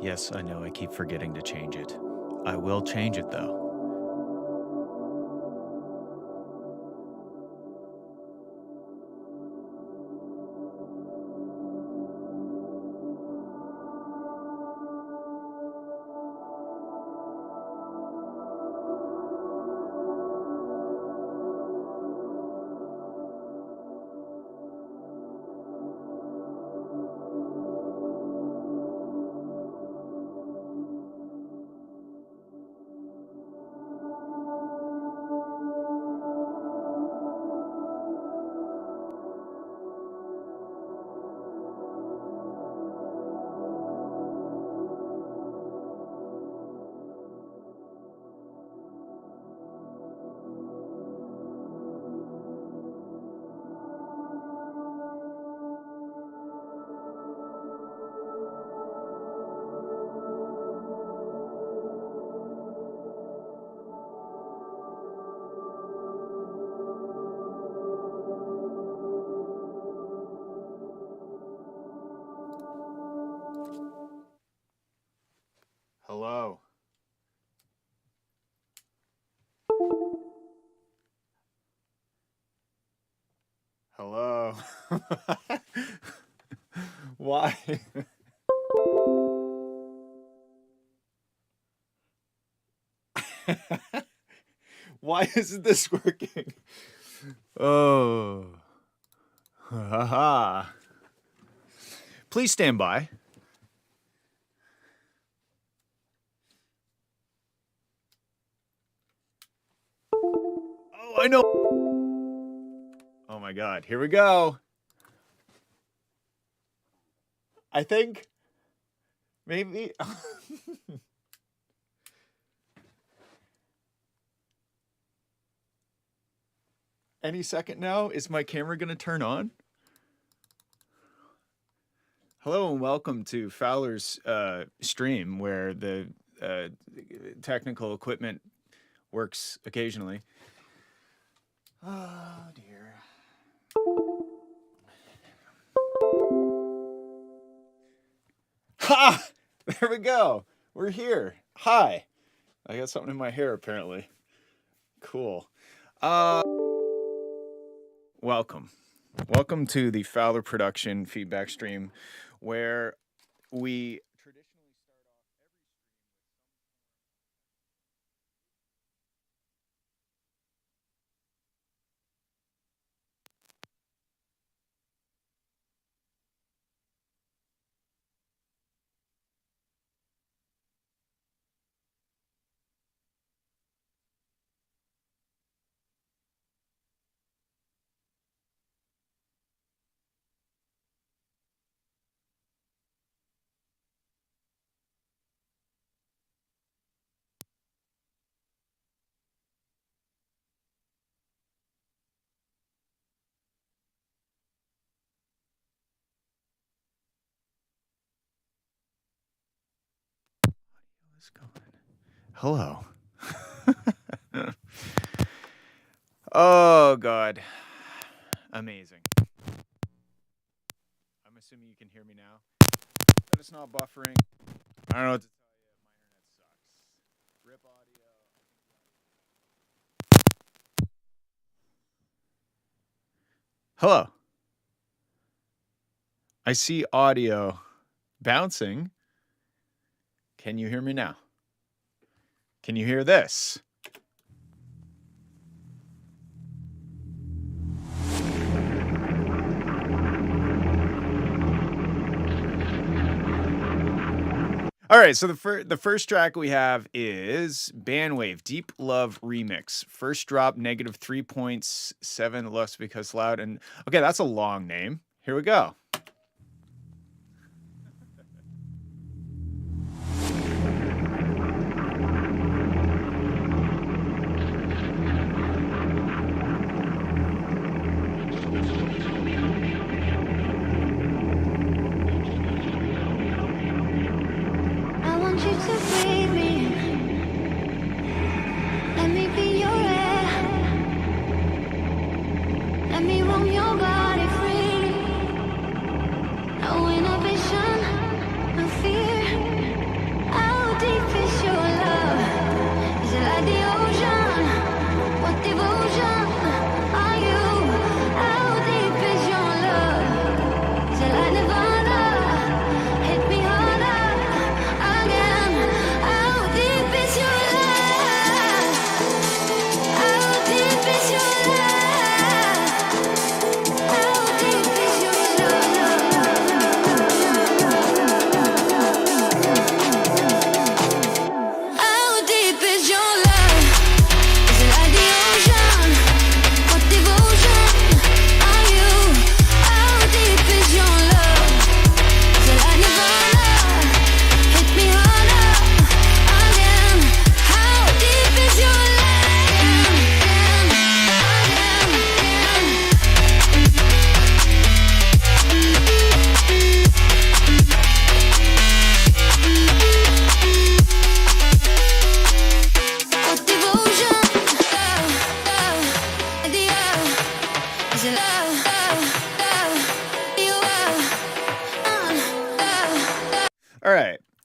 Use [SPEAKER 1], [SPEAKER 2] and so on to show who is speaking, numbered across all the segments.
[SPEAKER 1] Yes, I know I keep forgetting to change it. I will change it though. Hello. Hello. Why? Why isn't this working? Oh. Haha. Please stand by. Oh, I know. Oh my God. Here we go. I think maybe. Any second now. Is my camera going to turn on? Hello and welcome to Fowler's stream, where the technical equipment works occasionally. Oh dear. Ha! There we go. We're here. Hi. I got something in my hair apparently. Cool. Welcome. Welcome to the Fowler production feedback stream, where we traditionally start off every What's going? Hello. Oh God. Amazing. I'm assuming you can hear me now. But it's not buffering. I don't know what to tell you. My internet sucks. Rip audio. Hello. I see audio bouncing. Can you hear me now? Can you hear this? All right, so the first track we have is Bandwave Deep Love Remix. First drop -3.7 less because loud. And okay, that's a long name. Here we go.
[SPEAKER 2] I want you to breathe me. Let me be your air. Let me roam your body freely.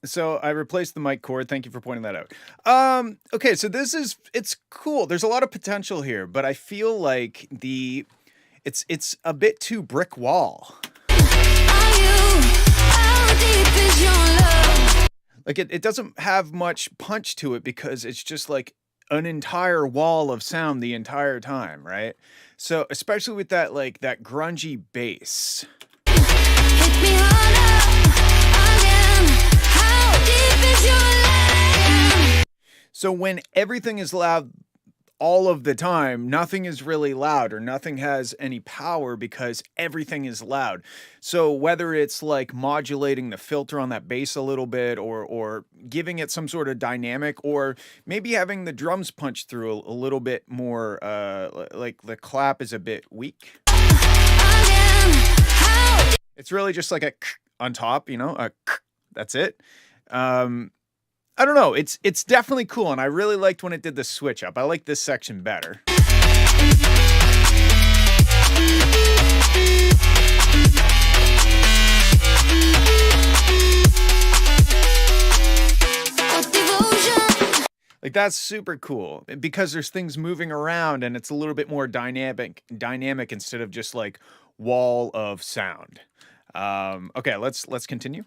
[SPEAKER 1] So I replaced the mic cord. Thank you for pointing that out. Okay, so it's cool. There's a lot of potential here, but I feel like it's a bit too brick wall. Like it doesn't have much punch to it because it's just like an entire wall of sound the entire time, right? So especially with that like that grungy bass.
[SPEAKER 2] Hit me harder again. How deep is your love?
[SPEAKER 1] So when everything is loud all of the time, nothing is really loud or nothing has any power because everything is loud. So whether it's like modulating the filter on that bass a little bit or giving it some sort of dynamic or maybe having the drums punch through a little bit more like the clap is a bit weak. It's really just like a on top, you know, that's it. I don't know. It's definitely cool, and I really liked when it did the switch up. I like this section better. Like that's super cool because there's things moving around and it's a little bit more dynamic instead of just like wall of sound. Okay, let's continue.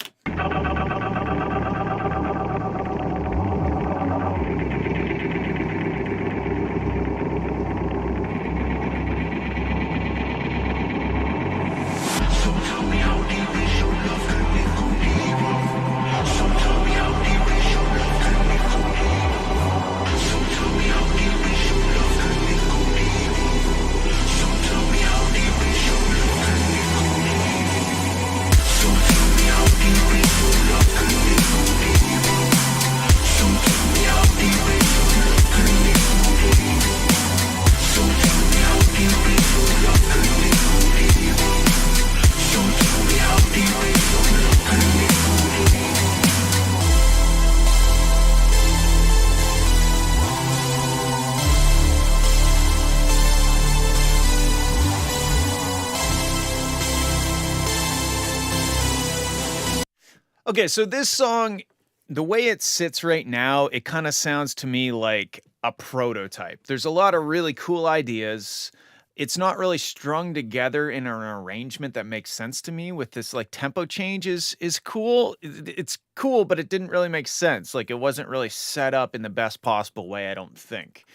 [SPEAKER 1] Okay, so this song, the way it sits right now, it kind of sounds to me like a prototype. There's a lot of really cool ideas. It's not really strung together in an arrangement that makes sense to me with this like tempo change is cool. It's cool, but it didn't really make sense. Like it wasn't really set up in the best possible way, I don't think.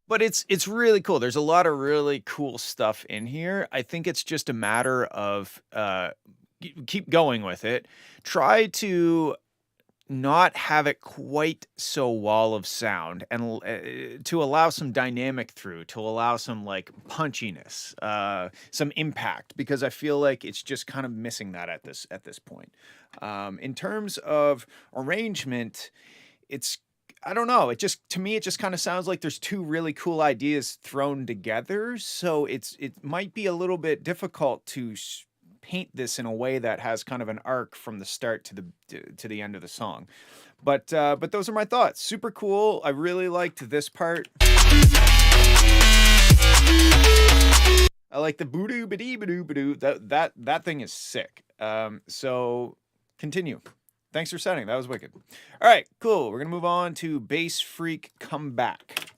[SPEAKER 1] But it's really cool. There's a lot of really cool stuff in here. I think it's just a matter of keep going with it. Try to not have it quite so wall of sound and to allow some dynamic through, to allow some like punchiness, some impact, because I feel like it's just kind of missing that at this point. In terms of arrangement, it's I don't know. It just to me, it just kind of sounds like there's two really cool ideas thrown together. So it might be a little bit difficult to paint this in a way that has kind of an arc from the start to the end of the song. But those are my thoughts. Super cool. I really liked this part. I like the boo-doo ba-dee ba-doo ba-doo. That thing is sick. So continue. Thanks for setting. That was wicked. All right, cool. We're going to move on to Bass Freak Comeback.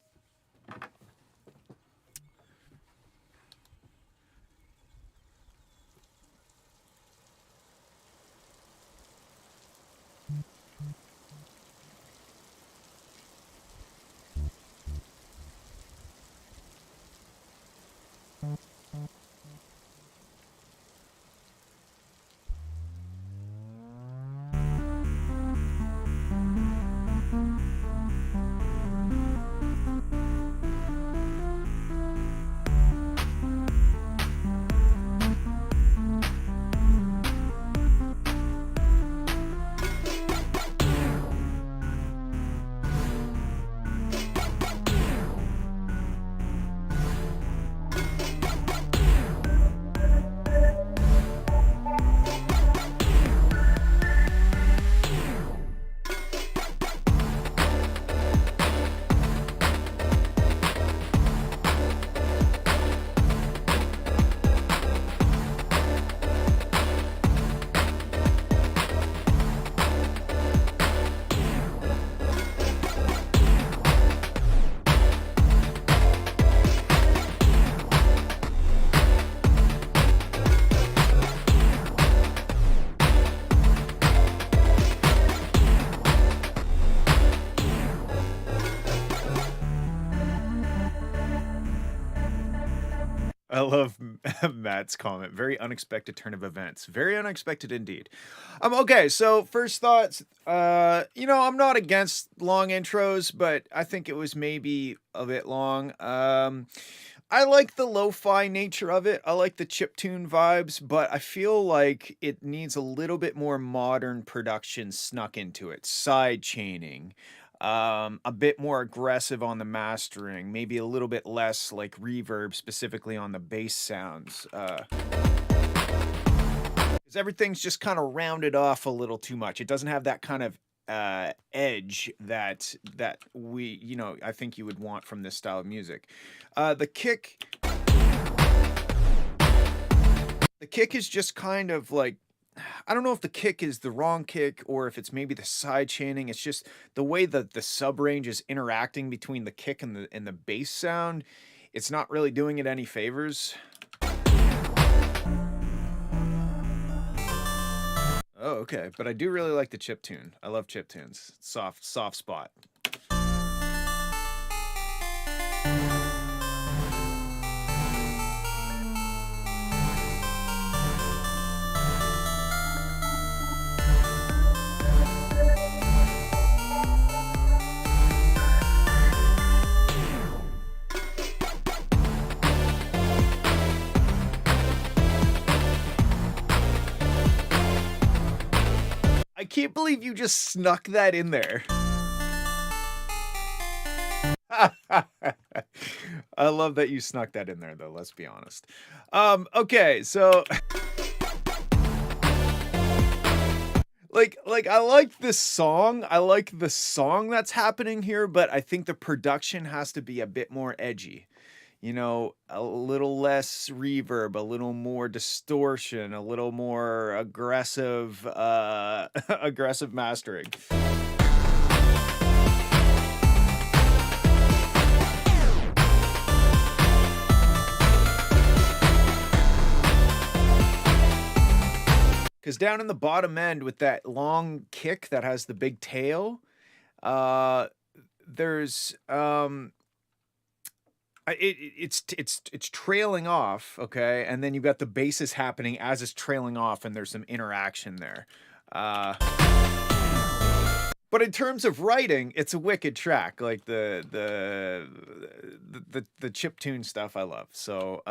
[SPEAKER 1] love Matt's comment. Very unexpected turn of events. Very unexpected indeed. Okay, so first thoughts. I'm not against long intros, but I think it was maybe a bit long. I like the lo-fi nature of it. I like the chiptune vibes, but I feel like it needs a little bit more modern production snuck into it. Side chaining, a bit more aggressive on the mastering, maybe a little bit less like reverb, specifically on the bass sounds. 'Cause everything's just kind of rounded off a little too much. It doesn't have that kind of edge that I think you would want from this style of music. The kick is just kind of like, I don't know if the kick is the wrong kick or if it's maybe the side chaining. It's just the way that the sub range is interacting between the kick and the bass sound. It's not really doing it any favors. Oh, okay. But I do really like the chip tune. I love chip tunes. Soft spot. I can't believe you just snuck that in there. I love that you snuck that in there, though, let's be honest. Okay, so like I like this song. I like the song that's happening here, but I think the production has to be a bit more edgy. A little less reverb, a little more distortion, a little more aggressive aggressive mastering. Because down in the bottom end with that long kick that has the big tail, there's it's trailing off, okay, and then you've got the basses happening as it's trailing off, and there's some interaction there. But in terms of writing, it's a wicked track. Like the chiptune stuff I love. So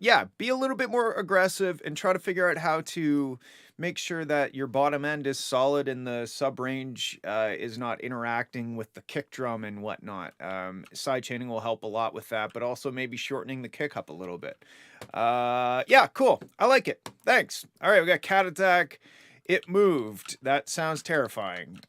[SPEAKER 1] yeah, be a little bit more aggressive and try to figure out how to make sure that your bottom end is solid and the sub range is not interacting with the kick drum and whatnot. Side chaining will help a lot with that, but also maybe shortening the kick up a little bit. Yeah, cool. I like it. Thanks. All right, we got Cat Attack. It moved. That sounds terrifying.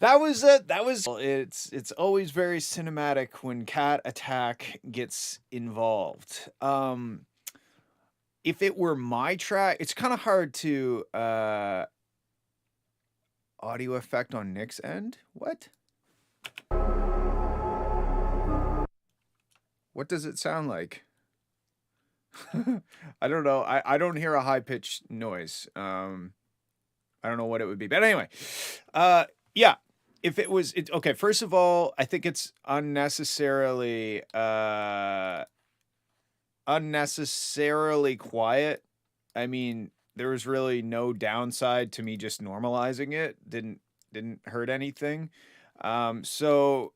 [SPEAKER 1] It's always very cinematic when Cat Attack gets involved. If it were my track, it's kind of hard to audio effect on Nick's end. What does it sound like? I don't know. I don't hear a high pitched noise. I don't know what it would be, but anyway, yeah. If it was okay, first of all, I think it's unnecessarily quiet. I mean, there was really no downside to me just normalizing it. Didn't hurt anything. So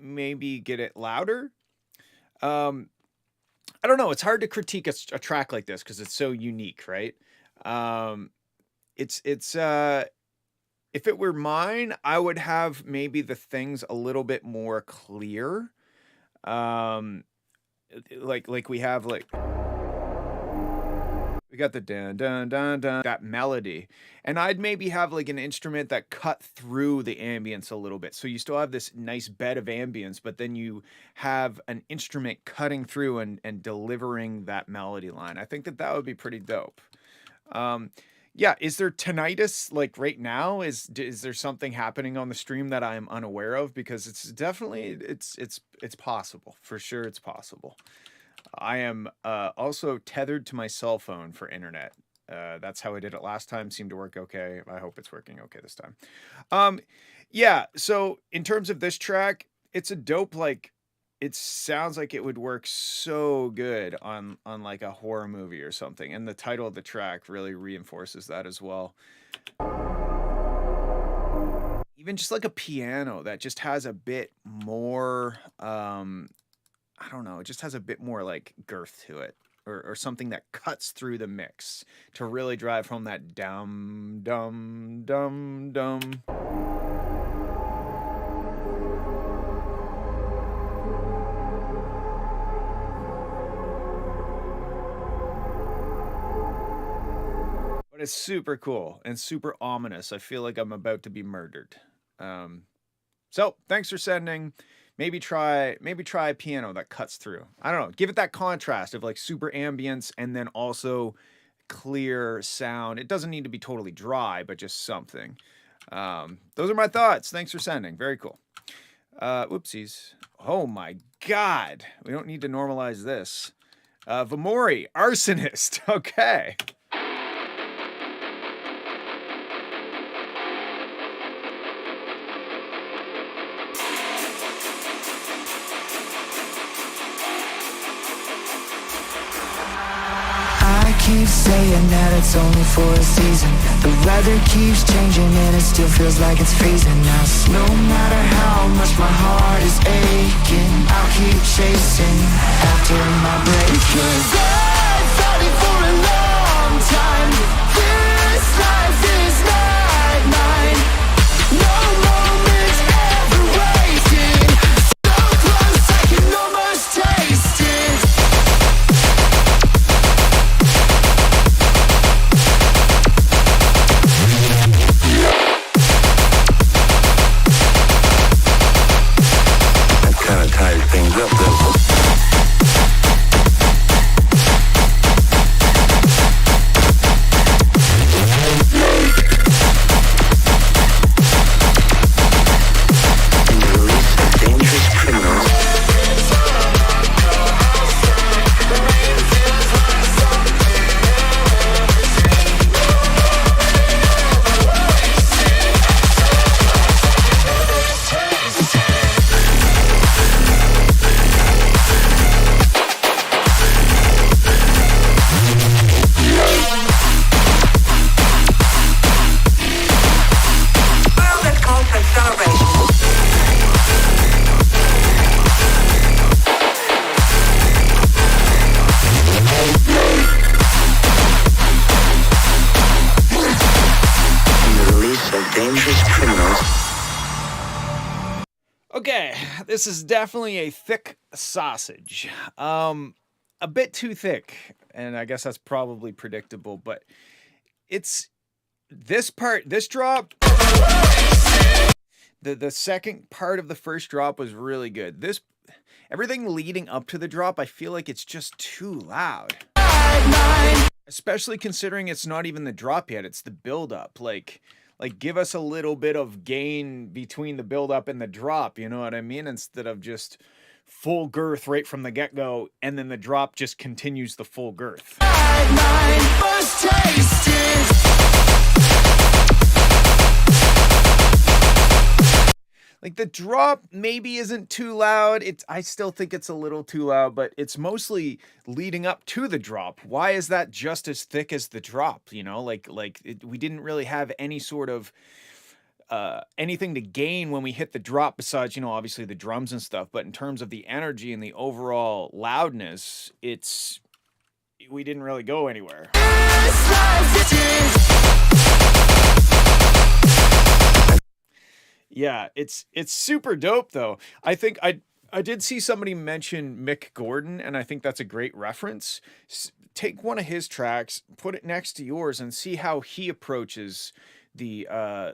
[SPEAKER 1] maybe get it louder. I don't know. It's hard to critique a track like this because it's so unique, right? It's if it were mine, I would have maybe the things a little bit more clear. Like we have we got the dun dun dun dun, that melody, and I'd maybe have like an instrument that cut through the ambience a little bit. So you still have this nice bed of ambience, but then you have an instrument cutting through and delivering that melody line. I think that would be pretty dope. Yeah, is there tinnitus like right now? Is there something happening on the stream that I'm unaware of? Because it's definitely it's possible. For sure it's possible. I am also tethered to my cell phone for internet. That's how I did it last time. Seemed to work okay. I hope it's working okay this time. Yeah, so in terms of this track, it's a dope, like, it sounds like it would work so good on like a horror movie or something, and the title of the track really reinforces that as well. Even just like a piano that just has a bit more I don't know, it just has a bit more like girth to it, or something that cuts through the mix to really drive home that dum dum dum dum. It's super cool and super ominous. I feel like I'm about to be murdered. So thanks for sending. Maybe try a piano that cuts through. I don't know. Give it that contrast of like super ambience and then also clear sound. It doesn't need to be totally dry, but just something. Those are my thoughts. Thanks for sending. Very cool. Whoopsies. Oh my God. We don't need to normalize this. Vamori, arsonist. Okay.
[SPEAKER 3] Keep saying that it's only for a season. The weather keeps changing and it still feels like it's freezing now. So no matter how much my heart is aching, I'll keep chasing after my break. 'Cause I've fought it for a long time. This life is not mine. No moment's ever wasted. So close I can almost taste it. Things up though.
[SPEAKER 1] Okay, this is definitely a thick sausage. A bit too thick, and I guess that's probably predictable, but it's this drop The second part of the first drop was really good. Everything leading up to the drop, I feel like it's just too loud. Especially considering it's not even the drop yet, it's the build up. Like give us a little bit of gain between the build up and the drop, you know what I mean? Instead of just full girth right from the get-go, and then the drop just continues the full girth. Like the drop maybe isn't too loud. I still think it's a little too loud, but it's mostly leading up to the drop. Why is that just as thick as the drop? You know, we didn't really have any sort of anything to gain when we hit the drop besides, you know, obviously the drums and stuff. But in terms of the energy and the overall loudness, we didn't really go anywhere. Yeah, it's super dope though. I think I did see somebody mention Mick Gordon, and I think that's a great reference. Take one of his tracks, put it next to yours, and see how he approaches the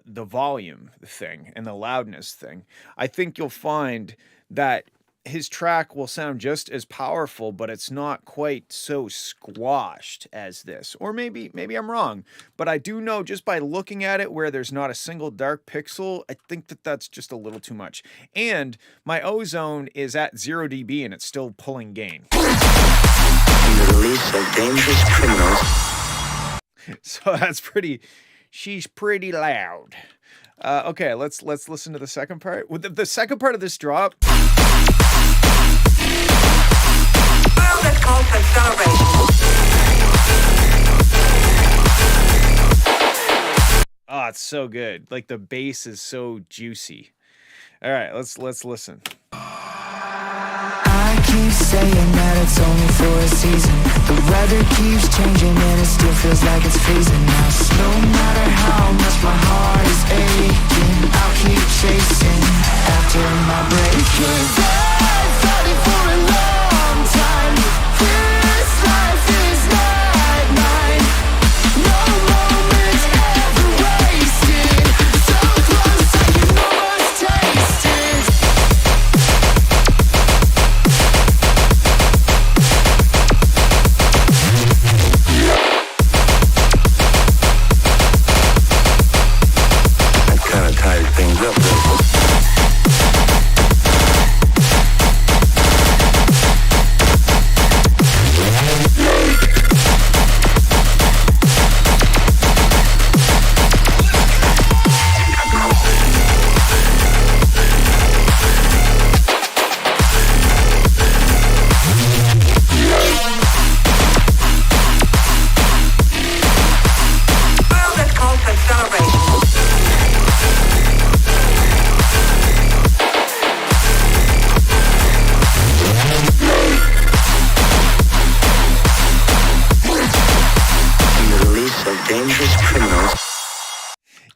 [SPEAKER 1] volume thing and the loudness thing. I think you'll find that his track will sound just as powerful, but it's not quite so squashed as this. Or maybe I'm wrong, but I do know just by looking at it where there's not a single dark pixel, I think that's just a little too much. And my ozone is at 0 dB and it's still pulling gain.
[SPEAKER 4] The release of dangerous criminals.
[SPEAKER 1] So she's pretty loud. Okay, let's listen to the second part. With the second part of this drop. Oh, it's so good. Like the bass is so juicy. All right, let's listen.
[SPEAKER 3] I keep saying that it's only for a season. The weather keeps changing and it still feels like it's freezing now. So no matter how much my heart is aching, I'll keep chasing after my break. 'Cause I've fought it for a long time. This life is not mine. No moment's ever wasted. So close I can almost taste it.
[SPEAKER 4] Kind of tied things up there.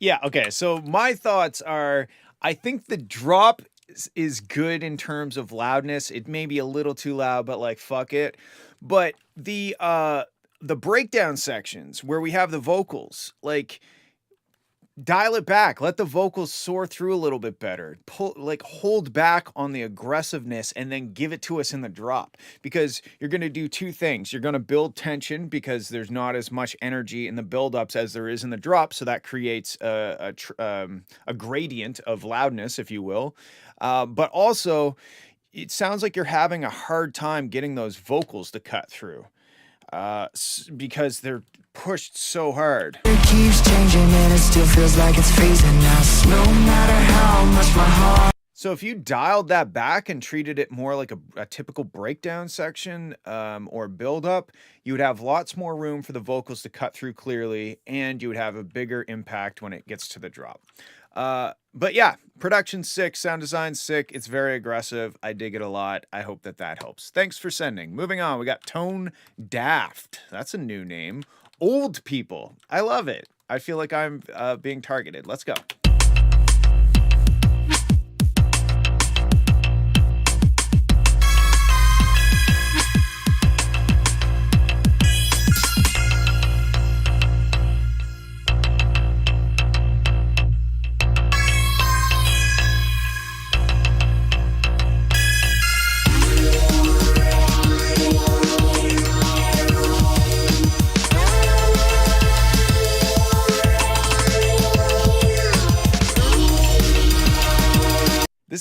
[SPEAKER 1] Yeah, okay. So my thoughts are, I think the drop is good in terms of loudness. It may be a little too loud, but like fuck it. But the breakdown sections where we have the vocals, like dial it back, let the vocals soar through a little bit better, hold back on the aggressiveness and then give it to us in the drop, because you're going to do two things. You're going to build tension because there's not as much energy in the buildups as there is in the drop, so that creates a gradient of loudness, if you will, but also it sounds like you're having a hard time getting those vocals to cut through because they're pushed so hard.
[SPEAKER 3] It keeps changing and it still feels like it's freezing now. So no matter how much my heart.
[SPEAKER 1] So if you dialed that back and treated it more like a typical breakdown section or build up, you would have lots more room for the vocals to cut through clearly, and you would have a bigger impact when it gets to the drop. But yeah, production's sick, sound design's sick. It's very aggressive. I dig it a lot. I hope that helps. Thanks for sending. Moving on, we got Tone Daft. That's a new name. Old people. I love it. I feel like I'm being targeted. Let's go.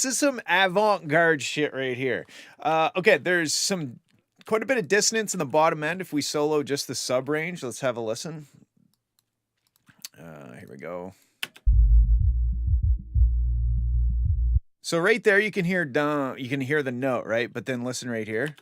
[SPEAKER 1] This is some avant-garde shit right here. Okay, there's quite a bit of dissonance in the bottom end if we solo just the sub range. Let's have a listen. Here we go. So right there you can hear the note, right? But then listen right here.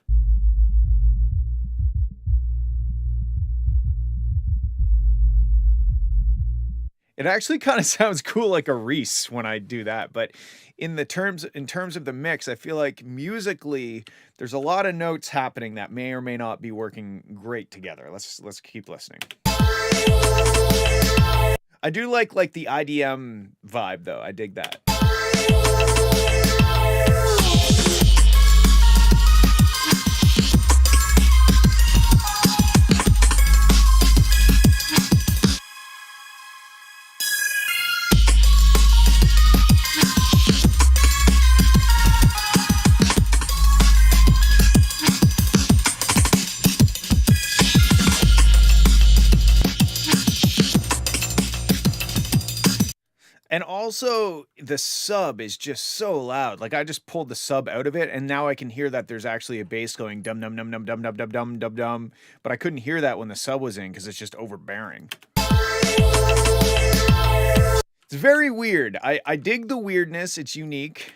[SPEAKER 1] It actually kind of sounds cool like a Reese when I do that, but in terms of the mix, I feel like musically there's a lot of notes happening that may or may not be working great together. Let's keep listening. I do like the IDM vibe though. I dig that. And also, the sub is just so loud. Like, I just pulled the sub out of it, and now I can hear that there's actually a bass going dum dum dum dum dum dum dum dum dum dum. But I couldn't hear that when the sub was in because it's just overbearing. It's very weird. I dig the weirdness. It's unique.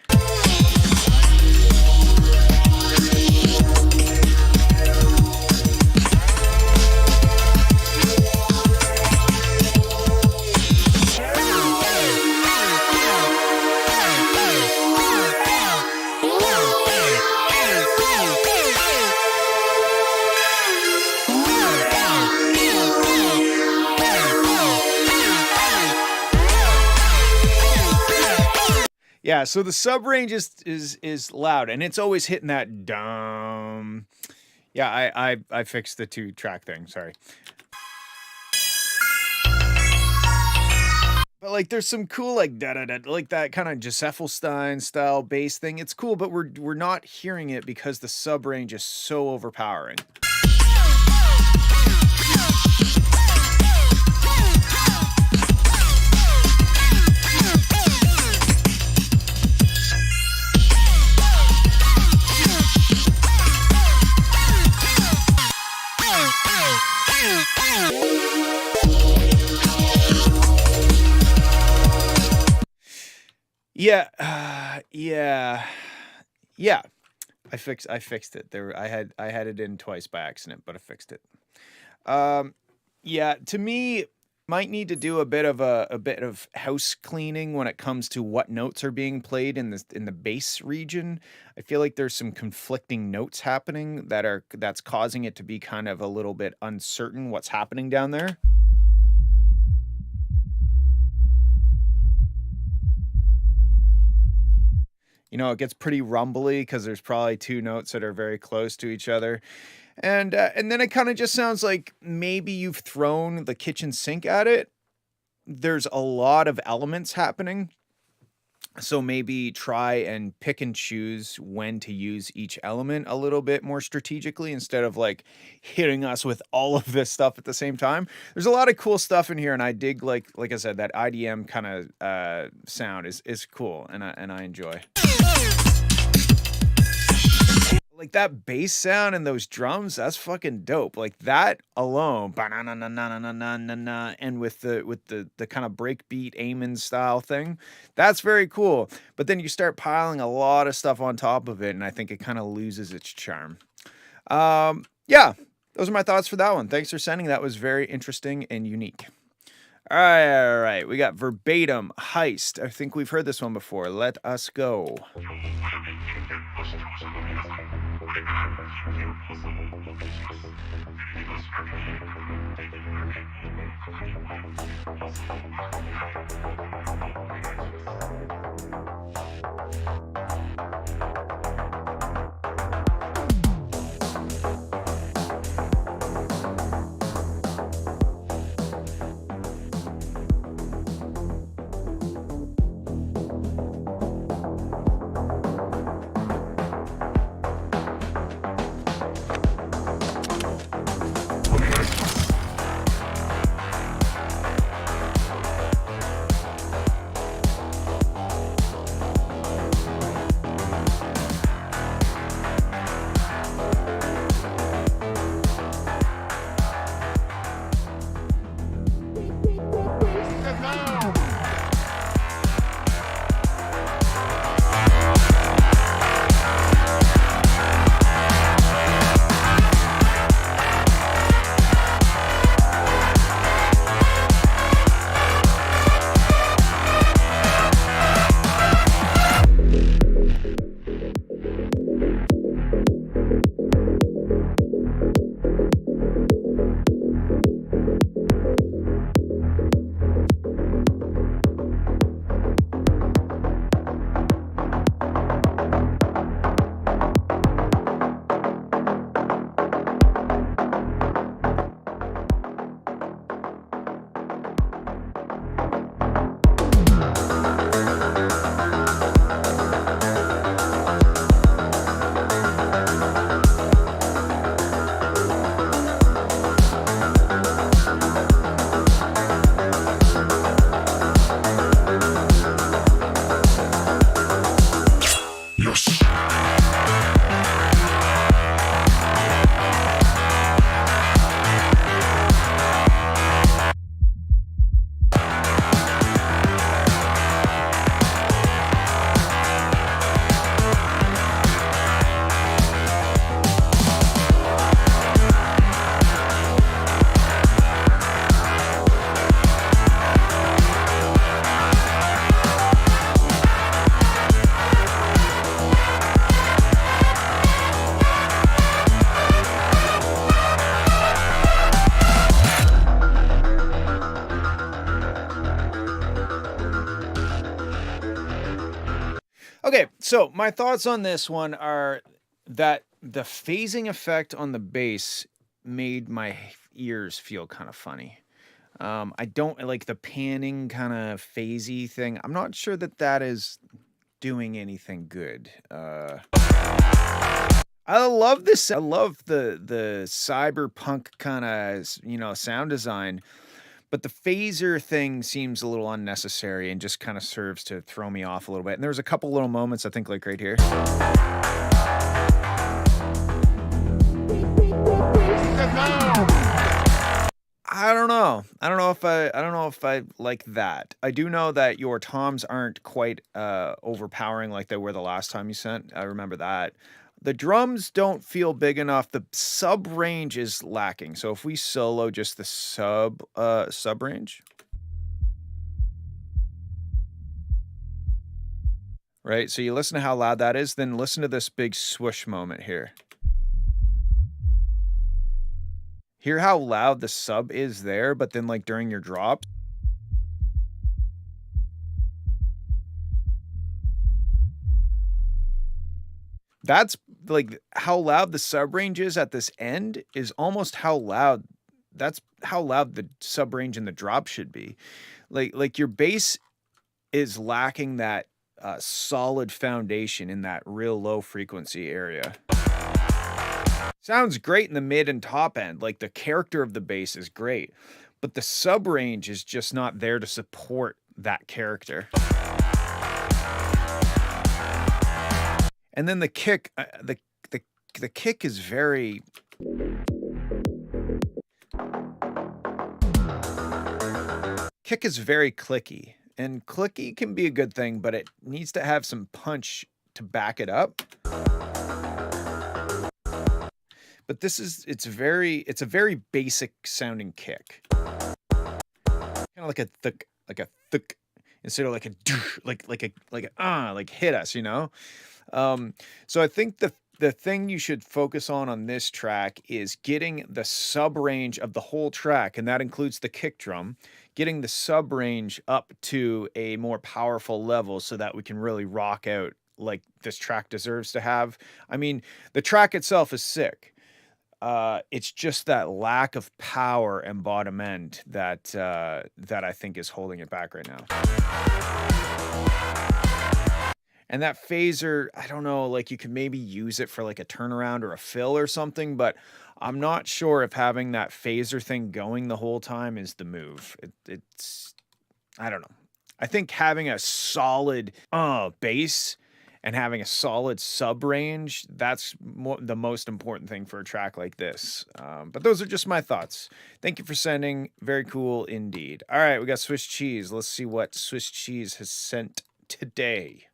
[SPEAKER 1] Yeah, so the sub range is loud, and it's always hitting that dum. Yeah, I fixed the 2-track thing. Sorry. But like, there's some cool like da da da, like that kind of Josephelstein style bass thing. It's cool, but we're not hearing it because the sub range is so overpowering. Yeah. I fixed it. I had it in twice by accident, but I fixed it. Yeah, to me, might need to do a bit of house cleaning when it comes to what notes are being played in the bass region. I feel like there's some conflicting notes happening that's causing it to be kind of a little bit uncertain what's happening down there. You know, it gets pretty rumbly because there's probably 2 notes that are very close to each other. And then it kind of just sounds like maybe you've thrown the kitchen sink at it. There's a lot of elements happening. So maybe try and pick and choose when to use each element a little bit more strategically instead of like hitting us with all of this stuff at the same time. There's a lot of cool stuff in here, and I dig like I said, that IDM kind of sound is cool, and I enjoy. Like that bass sound and those drums, that's fucking dope. Like that alone, and with the kind of breakbeat Amen style thing, that's very cool. But then you start piling a lot of stuff on top of it, and I think it kind of loses its charm. Yeah, those are my thoughts for that one. Thanks for sending. That was very interesting and unique. All right. We got Verbatim Heist. I think we've heard this one before. Let us go. So my thoughts on this one are that the phasing effect on the bass made my ears feel kind of funny. I don't like the panning kind of phasey thing. I'm not sure that that is doing anything good. I love this. I love the cyberpunk kind of sound design, but the phaser thing seems a little unnecessary and just kind of serves to throw me off a little bit. And there's a couple little moments I think like right here. I don't know. I don't know if I like that. I do know that your toms aren't quite overpowering like they were the last time you sent. I remember that. The drums don't feel big enough. The sub range is lacking. So if we solo just the sub range, right? So you listen to how loud that is, then listen to this big swoosh moment here. Hear how loud the sub is there, but then like during your drop. That's like how loud the sub range is at this end is almost how loud that's how loud the sub range in the drop should be. Like your bass is lacking that solid foundation in that real low frequency area. Sounds great in the mid and top end. Like the character of the bass is great, but the sub range is just not there to support that character. And then the kick, the kick is very. Kick is very clicky, and clicky can be a good thing, but it needs to have some punch to back it up. But it's a very basic sounding kick. Kind of like a thick, instead of like a like hit us, you know? So I think the thing you should focus on this track is getting the sub range of the whole track, and that includes the kick drum, getting the sub range up to a more powerful level so that we can really rock out like this track deserves to have. I mean, the track itself is sick. It's just that lack of power and bottom end that I think is holding it back right now. And that phaser, I don't know, like you could maybe use it for like a turnaround or a fill or something, but I'm not sure if having that phaser thing going the whole time is the move. It's, I don't know. I think having a solid bass and having a solid sub range, that's the most important thing for a track like this. But those are just my thoughts. Thank you for sending. Very cool indeed. All right, we got Swiss Cheese. Let's see what Swiss Cheese has sent today.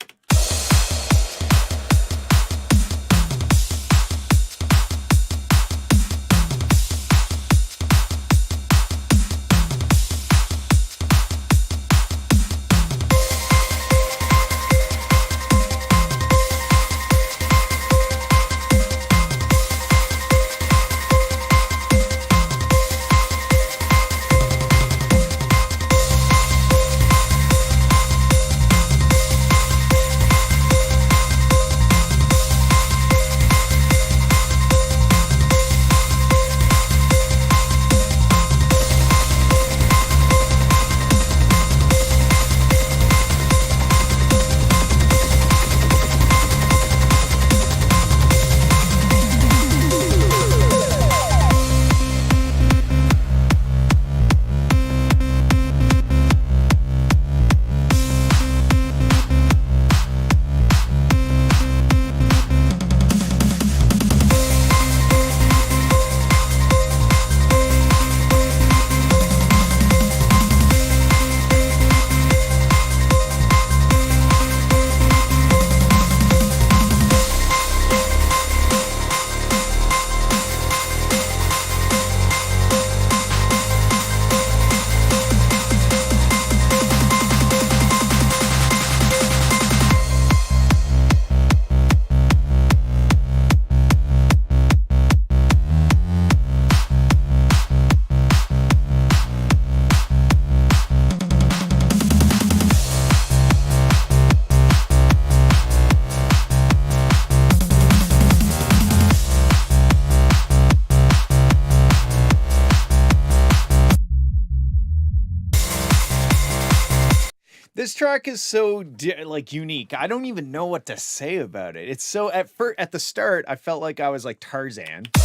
[SPEAKER 1] This track is so like unique. I don't even know what to say about it. It's so at the start, I felt like I was like Tarzan. I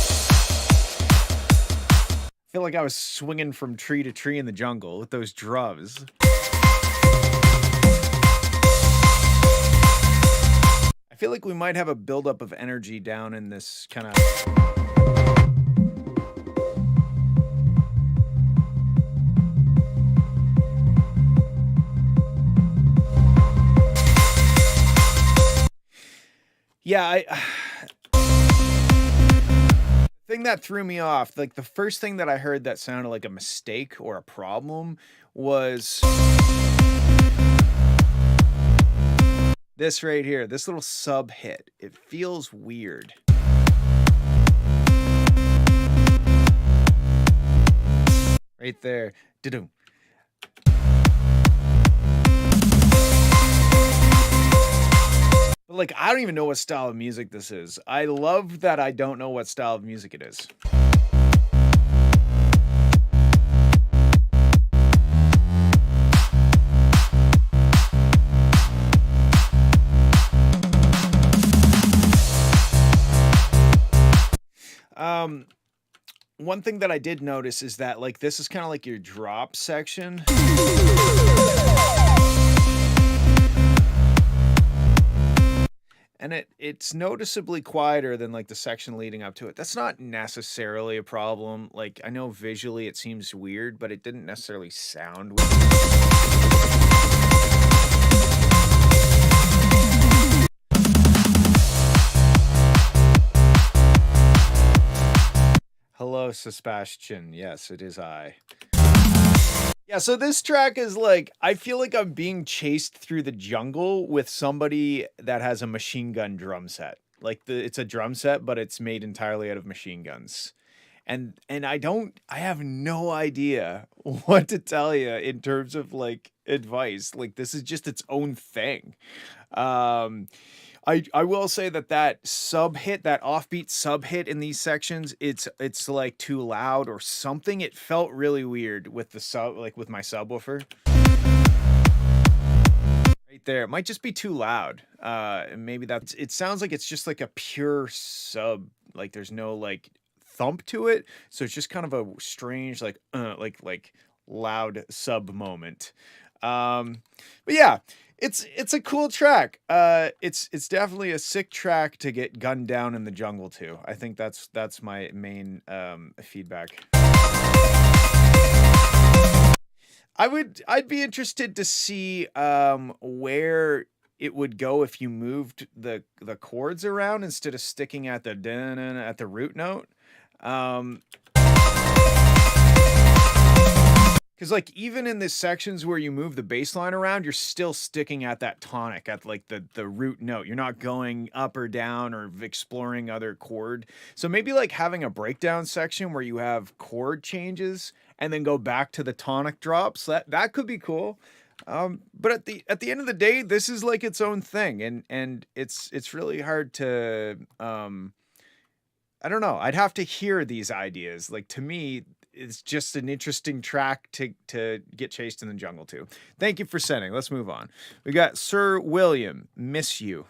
[SPEAKER 1] feel like I was swinging from tree to tree in the jungle with those drums. I feel like we might have a buildup of energy down in this kind of. Yeah, thing that threw me off, like the first thing that I heard that sounded like a mistake or a problem was this right here, this little sub hit. It feels weird. Right there. Da-doom. But like, I don't even know what style of music this is. I love that I don't know what style of music it is. One thing that I did notice is that like this is kind of like your drop section. And it's noticeably quieter than like the section leading up to it. That's not necessarily a problem. Like I know visually it seems weird, but it didn't necessarily sound weird. Hello, Sebastian. Yes, it is I. Yeah, so this track is like, I feel like I'm being chased through the jungle with somebody that has a machine gun drum set. Like it's a drum set, but it's made entirely out of machine guns. And I have no idea what to tell you in terms of like advice. Like this is just its own thing. I will say that sub hit, that offbeat sub hit in these sections, it's like too loud or something. It felt really weird with the sub, like with my subwoofer. Right there, it might just be too loud. Maybe it sounds like it's just like a pure sub, like there's no like thump to it. So it's just kind of a strange, like loud sub moment. But yeah. It's a cool track. It's definitely a sick track to get gunned down in the jungle to. I think that's my main feedback. I'd be interested to see where it would go if you moved the chords around instead of sticking at the root note. Because like even in the sections where you move the bass line around, you're still sticking at that tonic, at like the root note. You're not going up or down or exploring other chord. So maybe like having a breakdown section where you have chord changes and then go back to the tonic drops. That could be cool. But at the end of the day, this is like its own thing, and it's really hard to I don't know. I'd have to hear these ideas. Like to me, it's just an interesting track to get chased in the jungle to. Thank you for sending. Let's move on. We got Sir William, miss you.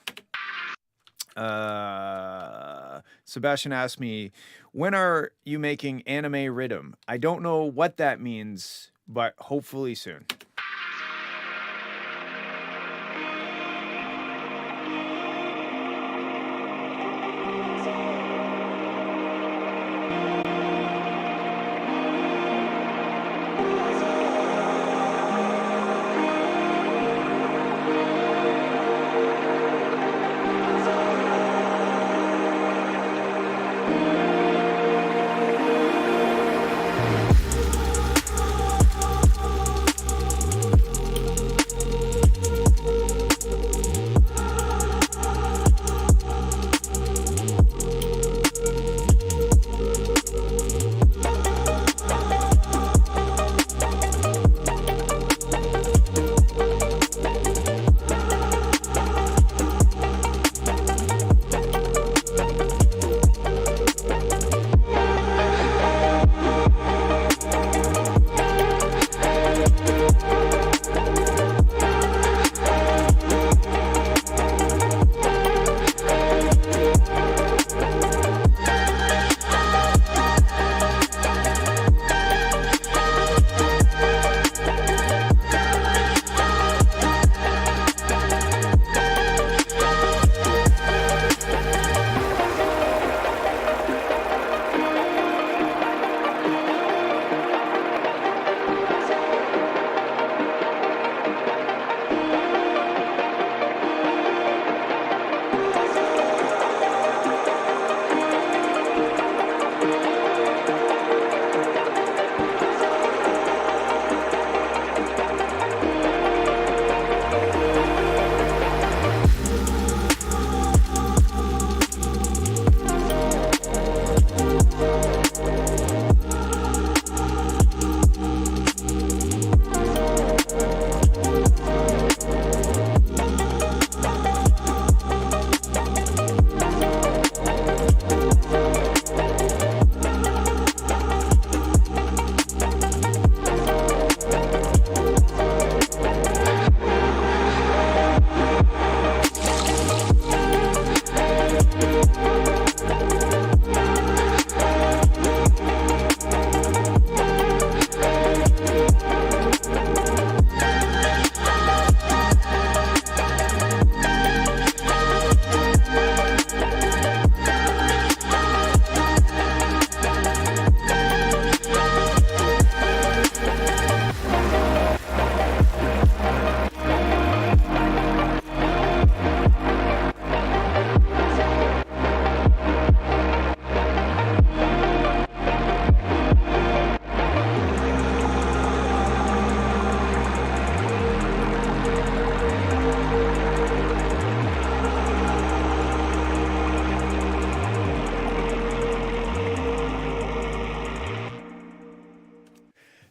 [SPEAKER 1] Sebastian asked me, when are you making anime rhythm? I don't know what that means, but hopefully soon.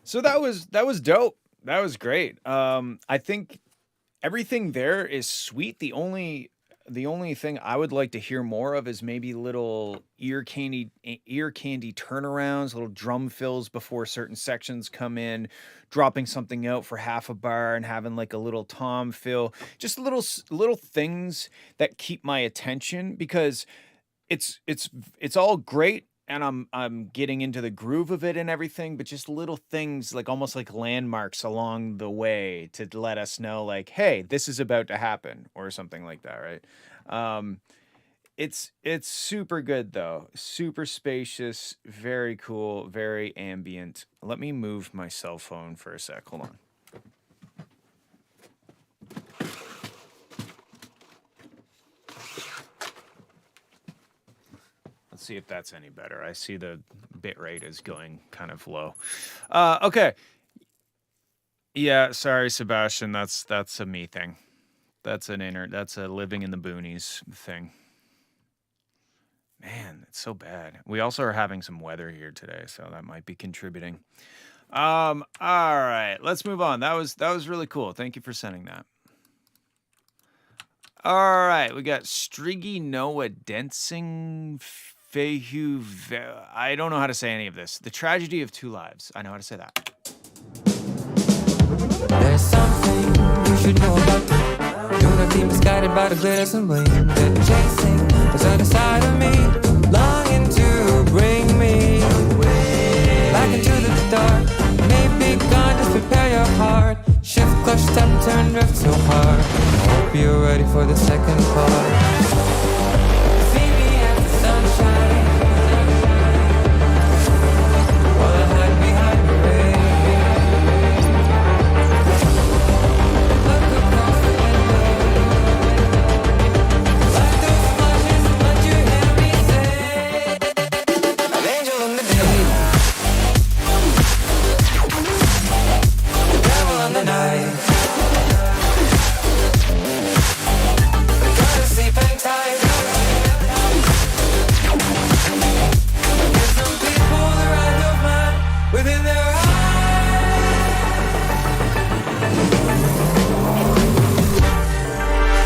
[SPEAKER 1] So that was dope. That was great. I think everything there is sweet. The only thing I would like to hear more of is maybe little ear candy turnarounds, little drum fills before certain sections come in, dropping something out for half a bar and having like a little tom fill, just little things that keep my attention because it's all great and I'm getting into the groove of it and everything, but just little things like almost like landmarks along the way to let us know like, hey, this is about to happen or something like that, right? Um, it's super good though. Super spacious, very cool, very ambient. Let me move my cell phone for a sec. Hold on. Let's see if that's any better. I see the bit rate is going kind of low. Okay. Yeah, sorry, Sebastian. That's a me thing. That's a living in the boonies thing. Man, it's so bad. We also are having some weather here today, so that might be contributing. All right, let's move on. That was really cool. Thank you for sending that. All right, we got Striggy Noah Densing Fehu. I don't know how to say any of this. The Tragedy of Two Lives. I know how to say that.
[SPEAKER 3] There's something you should know about me. Do not be misguided by the glitters and bling. The chasing is other side of me, longing to bring me back into the dark. Maybe gone, just prepare your heart. Shift, clutch, step, turn, drift so hard. Hope you're ready for the second part. See me as the sunshine, while I hide behind the rain. Look across the window, like those flashes, let you hear me say, an angel in the day, the devil in the night. Gotta sleep in tight. There's some people that ride the mind within their eyes.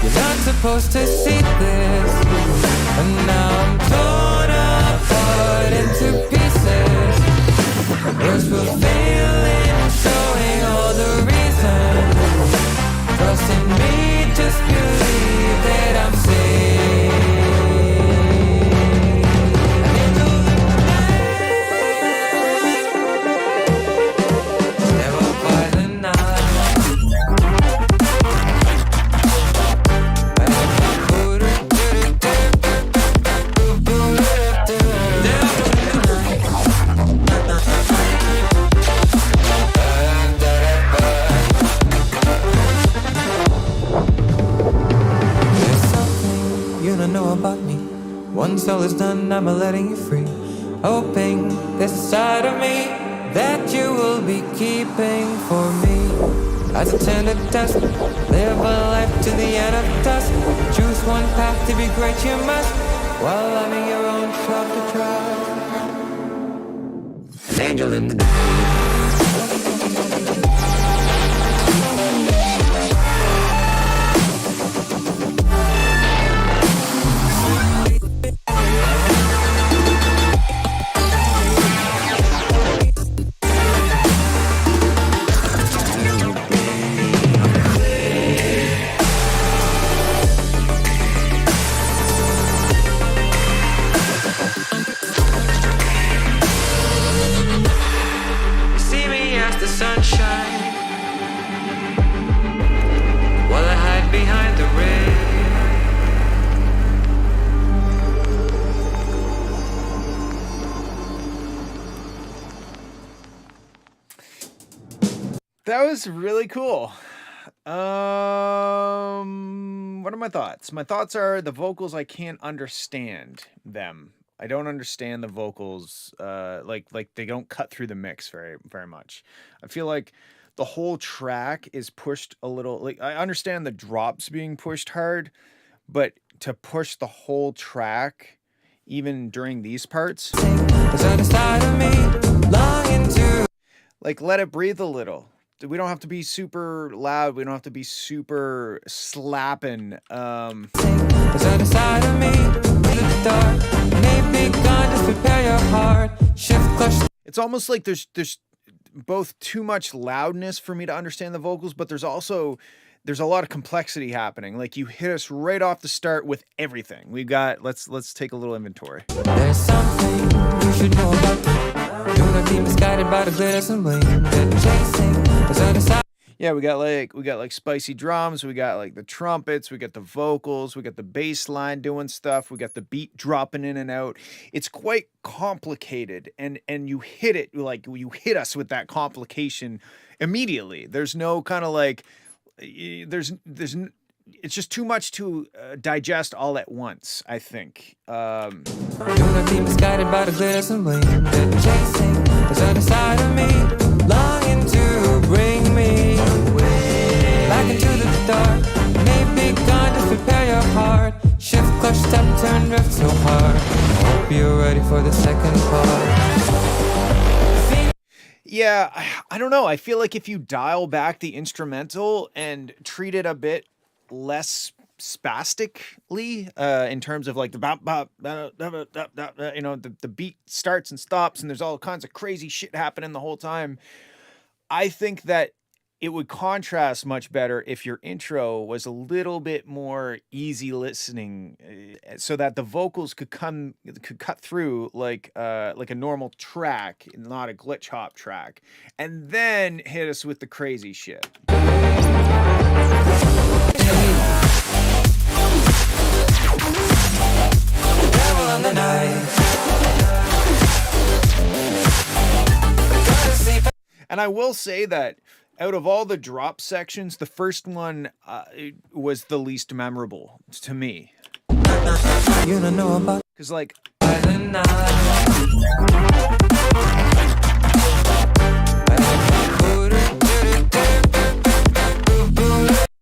[SPEAKER 3] You're not supposed to see this, and now I'm torn apart into pieces. Words will fail in showing all the reasons. Trust in me, just believe that I'm safe. An angel in the night, never by the night. There's something you don't know about me. Once all is done, I'm letting you free. Hoping there's a side of me that you will be keeping for me. As a tender test, live a life to the end of dusk. Choose one path to be great, you must, while loving your own self to trust. An angel in the night. You see me as the sunshine, while I hide behind the rain.
[SPEAKER 1] That was really cool. What are my thoughts? My thoughts are the vocals, I can't understand them. I don't understand the vocals. Like they don't cut through the mix very much. I feel like the whole track is pushed a little. Like I understand the drops being pushed hard, but to push the whole track, even during these parts,
[SPEAKER 3] There's other side of me, longing to
[SPEAKER 1] Like, let it breathe a little. We don't have to be super loud. We don't have to be super slapping.
[SPEAKER 3] There's other side of me, the dark. Maybe gone, just prepare your heart. Shift clutch.
[SPEAKER 1] It's almost like there's both too much loudness for me to understand the vocals, but there's a lot of complexity happening. Like, you hit us right off the start with everything. We got let's take a little inventory.
[SPEAKER 3] There's something you should know about. Do not be misguided by the glitters and bling. They're chasing. There's other side.
[SPEAKER 1] Yeah, we got like spicy drums, we got like the trumpets, we got the vocals, we got the bass line doing stuff, we got the beat dropping in and out. It's quite complicated, and you hit it, like, you hit us with that complication immediately. There's no kind of like it's just too much to digest all at once, I think.
[SPEAKER 3] Do not be misguided by the glitters and bling. They're chasing. There's other side of me, longing to bring me back into the dark. Maybe gone, just prepare your heart. Shift clutch, step, turn, drift so hard. Hope you're ready for the second part.
[SPEAKER 1] Yeah, I don't know. I feel like if you dial back the instrumental and treat it a bit less spastically, in terms of like the bop, bop, you know, the beat starts and stops and there's all kinds of crazy shit happening the whole time. I think that it would contrast much better if your intro was a little bit more easy listening, so that the vocals could cut through like a normal track, not a glitch hop track, and then hit us with the crazy shit. And I will say that out of all the drop sections, the first one was the least memorable to me.
[SPEAKER 3] You don't know about
[SPEAKER 1] Because, like,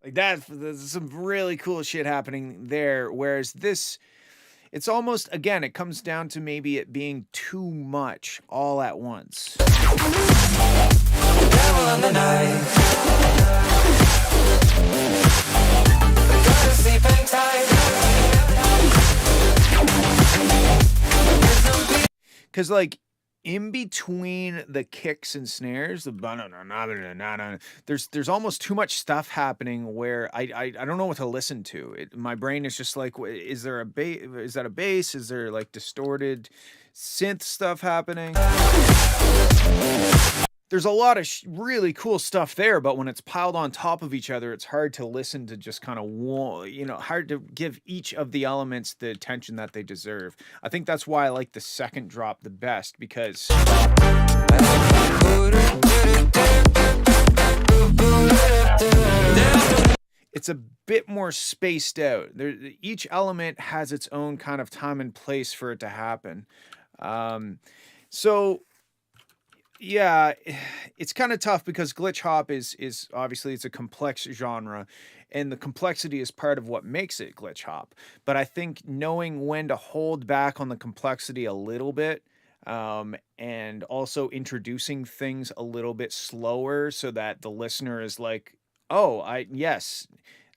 [SPEAKER 1] there's some really cool shit happening there. Whereas this, it's almost, again, it comes down to maybe it being too much all at once. Because, like, in between the kicks and snares, there's almost too much stuff happening where I don't know what to listen to. My brain is just like, is there a bass? Is that a bass? Is there like distorted synth stuff happening? There's a lot of really cool stuff there, but when it's piled on top of each other, it's hard to listen to just kind of, hard to give each of the elements the attention that they deserve. I think that's why I like the second drop the best, because it's a bit more spaced out. Each element has its own kind of time and place for it to happen. So yeah, it's kind of tough because glitch hop is obviously it's a complex genre, and the complexity is part of what makes it glitch hop. But I think knowing when to hold back on the complexity a little bit, and also introducing things a little bit slower so that the listener is like, oh,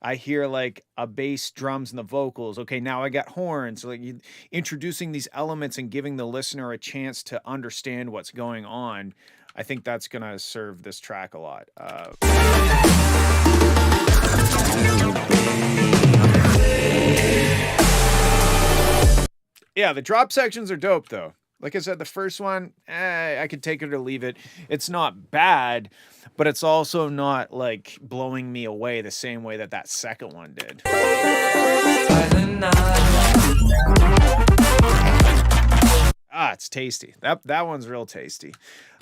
[SPEAKER 1] I hear like a bass, drums, and the vocals. Okay, now I got horns. Like, introducing these elements and giving the listener a chance to understand what's going on. I think that's gonna serve this track a lot. Yeah, the drop sections are dope though. Like I said, the first one, I could take it or leave it. It's not bad, but it's also not like blowing me away the same way that second one did. Ah, it's tasty. That one's real tasty.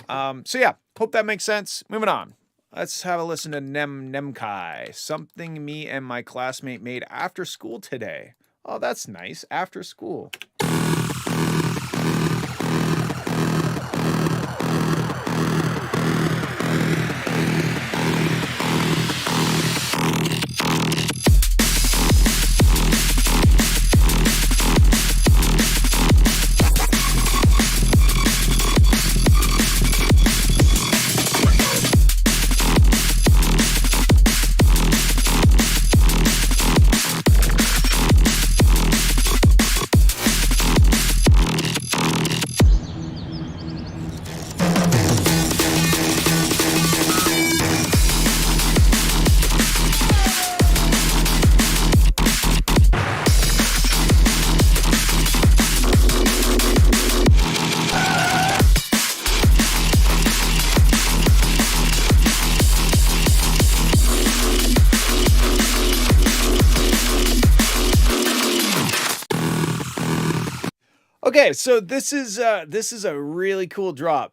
[SPEAKER 1] So yeah, hope that makes sense. Moving on. Let's have a listen to Nemkai. Something me and my classmate made after school today. Oh, that's nice. After school. Okay, so this is a really cool drop.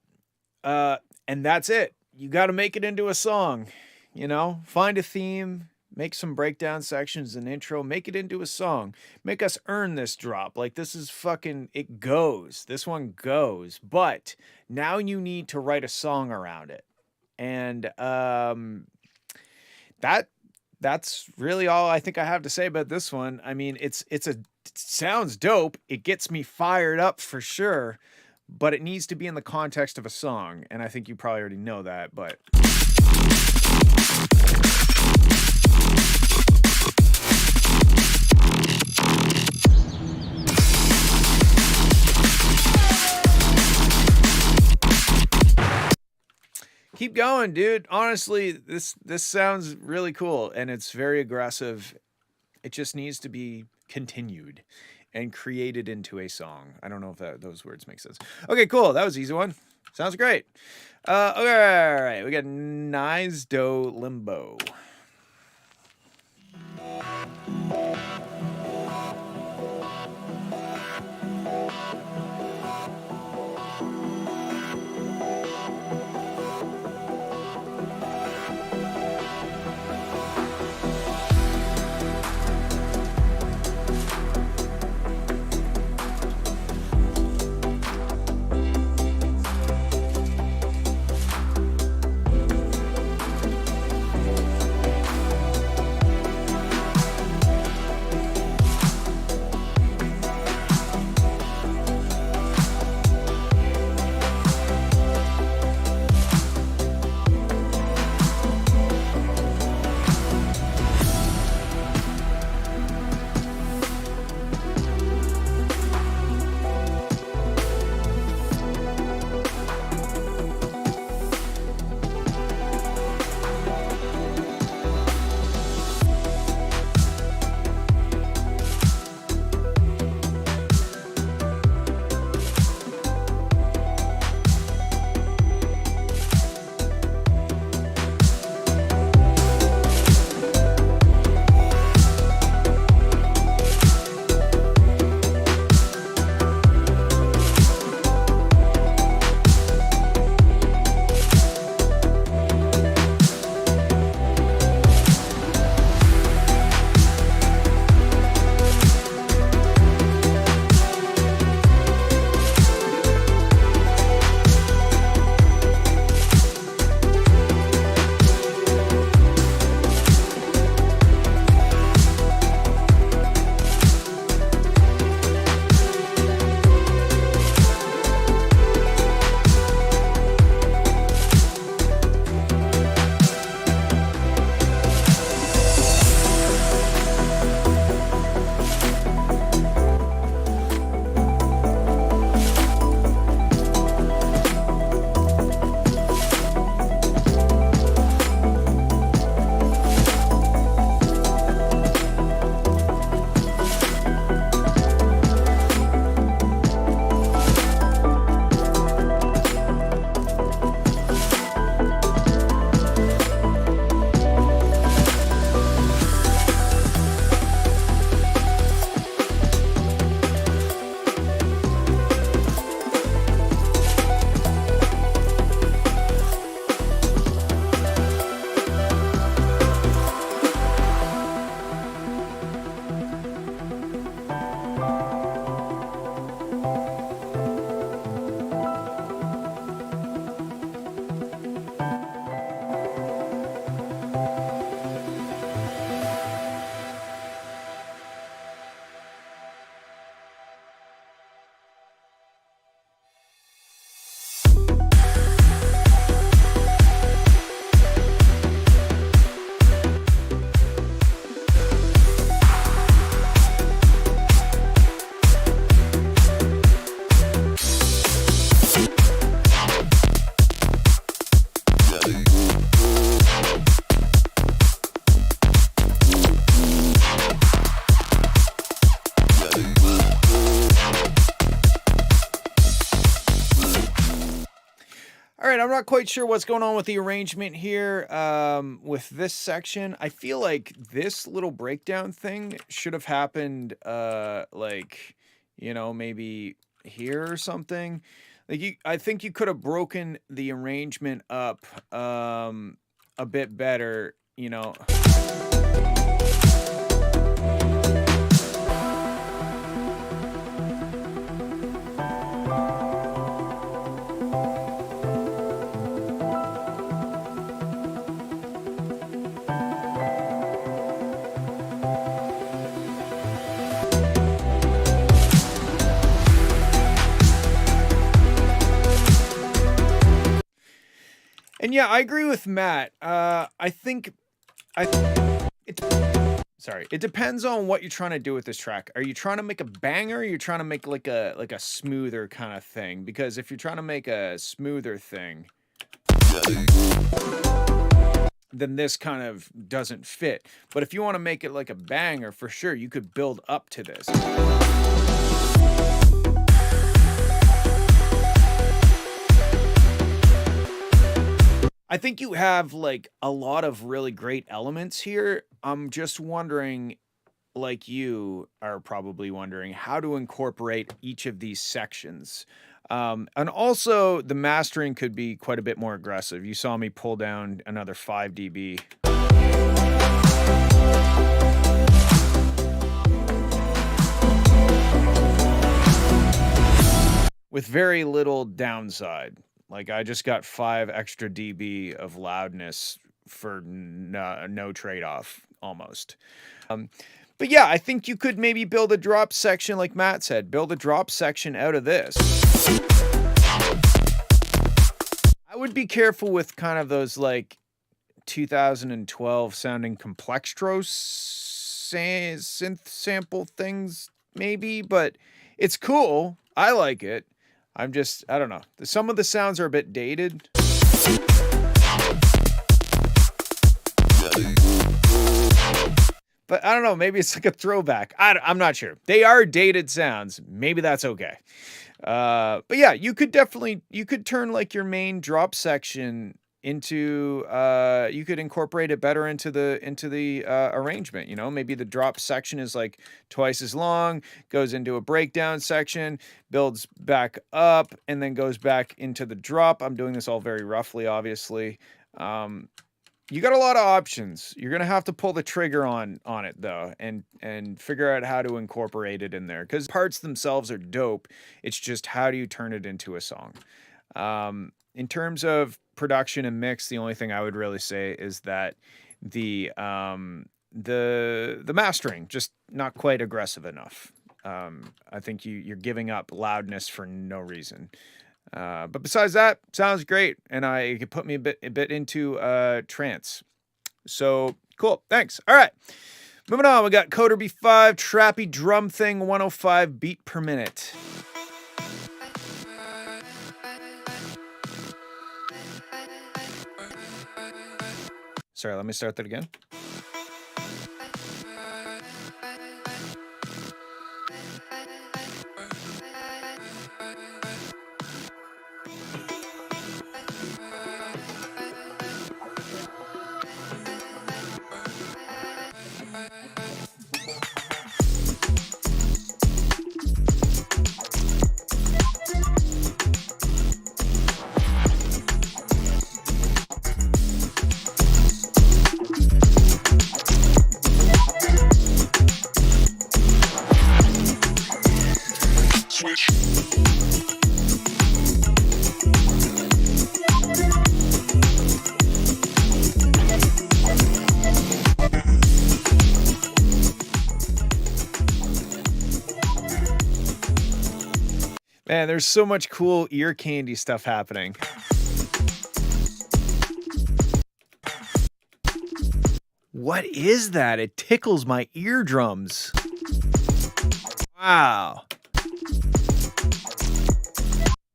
[SPEAKER 1] And that's it. You got to make it into a song, you know? Find a theme, make some breakdown sections and intro, make it into a song. Make us earn this drop. Like this is fucking it goes. This one goes. But now you need to write a song around it. And that's really all I think I have to say about this one. I mean, it sounds dope. It gets me fired up for sure, but it needs to be in the context of a song, and I think you probably already know that, but keep going, dude. Honestly, this sounds really cool and it's very aggressive. It just needs to be continued and created into a song. I don't know if those words make sense. Okay, cool. That was an easy one. Sounds great. Okay, all right. We got Nice Do Limbo. All right, I'm not quite sure what's going on with the arrangement here with this section. I feel like this little breakdown thing should have happened like, you know, maybe here or something. Like I think you could have broken the arrangement up a bit better, you know. And yeah, I agree with Matt. I think it sorry, it depends on what you're trying to do with this track. Are you trying to make a banger? Or are you trying to make like a smoother kind of thing? Because if you're trying to make a smoother thing, then this kind of doesn't fit. But if you want to make it like a banger, for sure, you could build up to this. I think you have like a lot of really great elements here. I'm just wondering, like you are probably wondering, how to incorporate each of these sections. And also, the mastering could be quite a bit more aggressive. You saw me pull down another 5 dB. With very little downside. Like I just got 5 extra dB of loudness for no trade-off almost. But yeah, I think you could maybe build a drop section like Matt said. Build a drop section out of this. I would be careful with kind of those like 2012 sounding Complextro synth sample things maybe, but it's cool. I like it. I don't know. Some of the sounds are a bit dated. But I don't know. Maybe it's like a throwback. I'm not sure. They are dated sounds. Maybe that's okay. But yeah, you could turn like your main drop section into, you could incorporate it better into the arrangement, you know. Maybe the drop section is like twice as long, goes into a breakdown section, builds back up, and then goes back into the drop. I'm doing this all very roughly, obviously. You got a lot of options. You're gonna have to pull the trigger on it though, and figure out how to incorporate it in there, because parts themselves are dope. It's just how do you turn it into a song. In terms of production and mix, the only thing I would really say is that the mastering just not quite aggressive enough. I think you're giving up loudness for no reason. But besides that, sounds great, and it could put me a bit into trance. So cool, thanks. All right, moving on. We got Coder B5 Trappy Drum Thing 105 beat per minute. Sorry, let me start that again. Man, there's so much cool ear candy stuff happening. What is that? It tickles my eardrums. Wow.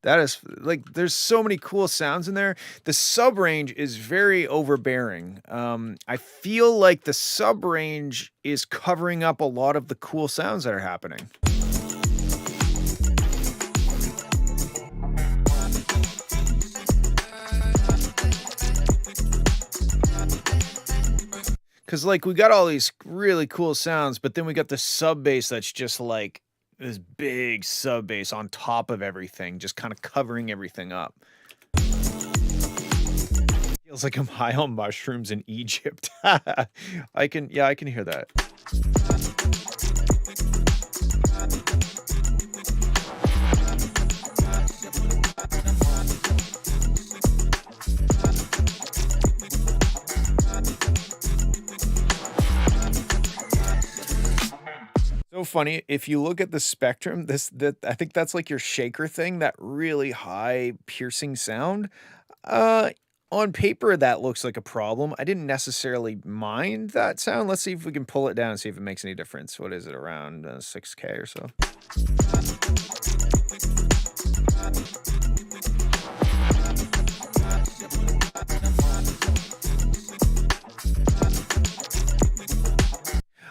[SPEAKER 1] That is like, there's so many cool sounds in there. The sub range is very overbearing. I feel like the sub range is covering up a lot of the cool sounds that are happening. Cause like we got all these really cool sounds, but then we got the sub bass that's just like this big sub bass on top of everything, just kind of covering everything up. Feels like I'm high on mushrooms in Egypt. I can hear that. So funny, if you look at the spectrum, I think that's like your shaker thing, that really high piercing sound. Uh on paper that looks like a problem. I didn't necessarily mind that sound. Let's see if we can pull it down and see if it makes any difference. What is it, around 6K or so?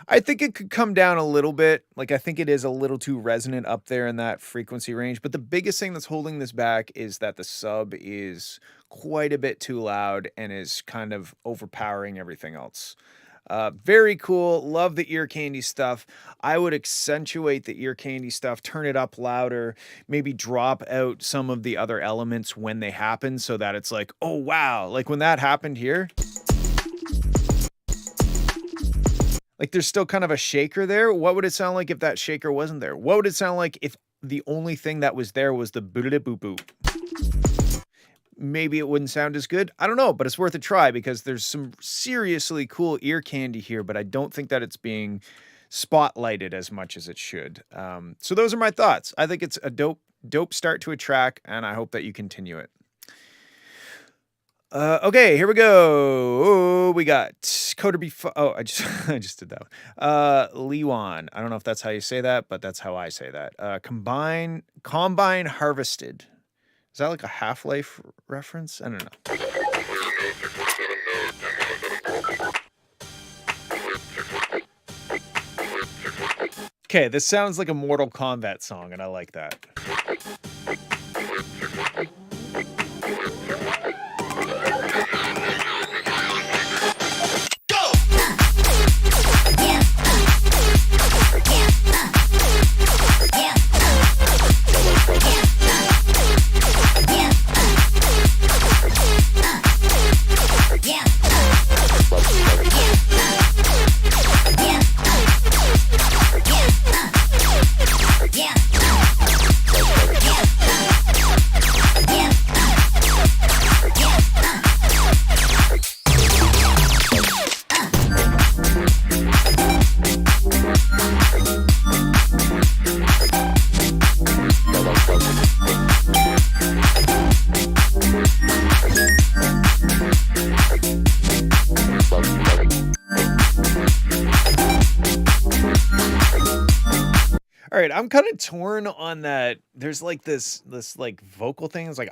[SPEAKER 1] I think it could come down a little bit. Like, I think it is a little too resonant up there in that frequency range. But the biggest thing that's holding this back is that the sub is quite a bit too loud and is kind of overpowering everything else. Very cool. Love the ear candy stuff. I would accentuate the ear candy stuff, turn it up louder, maybe drop out some of the other elements when they happen so that it's like, oh, wow. Like when that happened here. Like there's still kind of a shaker there. What would it sound like if that shaker wasn't there? What would it sound like if the only thing that was there was the boop boop boop? Maybe it wouldn't sound as good. I don't know, but it's worth a try because there's some seriously cool ear candy here, but I don't think that it's being spotlighted as much as it should. So those are my thoughts. I think it's a dope start to a track, and I hope that you continue it. Okay, here we go. We got Coder B. Oh, I just did that one. Lewan. I don't know if that's how you say that, but that's how I say that. Combine Harvested. Is that like a Half-Life reference? I don't know. Okay, this sounds like a Mortal Kombat song, and I like that. All right, I'm kind of torn on that. There's like this like vocal thing. It's like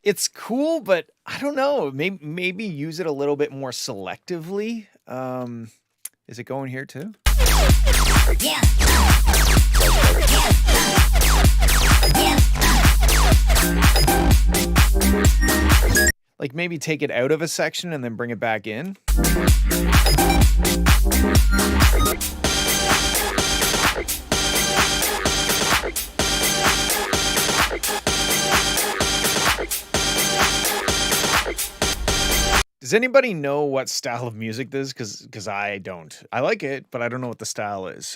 [SPEAKER 1] it's cool, but I don't know. Maybe use it a little bit more selectively. Is it going here too? Yeah. Like maybe take it out of a section and then bring it back in. Does anybody know what style of music this is? Because I don't. I like it, but I don't know what the style is.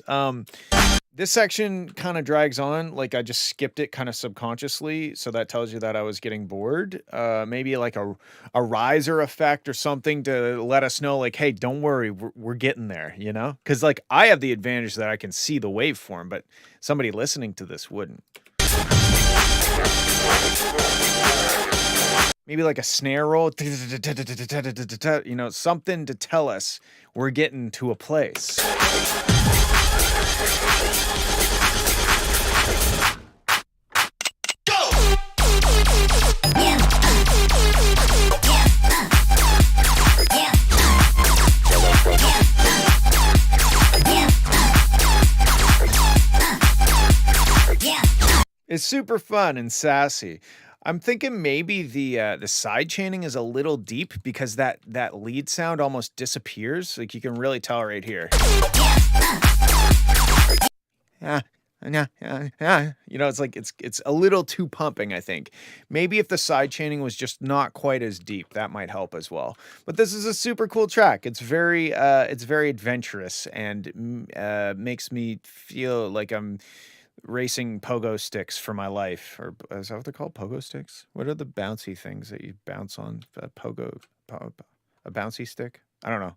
[SPEAKER 1] This section kind of drags on, like I just skipped it kind of subconsciously, so that tells you that I was getting bored. Maybe like a riser effect or something to let us know, like, hey, don't worry, we're getting there, you know? Because like I have the advantage that I can see the waveform, but somebody listening to this wouldn't. Maybe like a snare roll, you know, something to tell us we're getting to a place. It's super fun and sassy. I'm thinking maybe the side chaining is a little deep because that lead sound almost disappears. Like you can really tell right here. Yeah. Yeah. You know, it's like it's a little too pumping, I think. Maybe if the side chaining was just not quite as deep, that might help as well. But this is a super cool track. It's very adventurous and makes me feel like I'm racing pogo sticks for my life, or is that what they're called? Pogo sticks? What are the bouncy things that you bounce on? A bouncy stick? I don't know.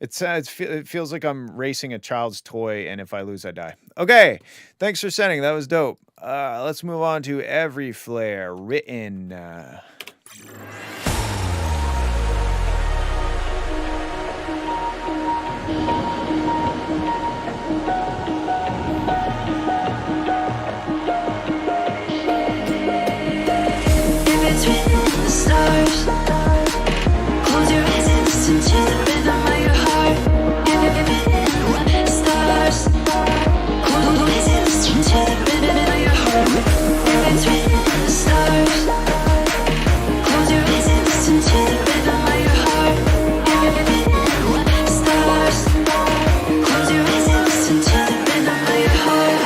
[SPEAKER 1] It feels like I'm racing a child's toy, and if I lose, I die. Okay, thanks for sending. That was dope. Let's move on to Every Flare written.
[SPEAKER 2] If it's written in the stars, close your eyes and listen to the rhythm of your heart. If it's written in the stars, close your eyes and listen to the rhythm of your heart. If it's written in the stars, close your eyes and listen to the rhythm of your heart. If it's written in the stars, close your eyes and listen to the rhythm of your heart.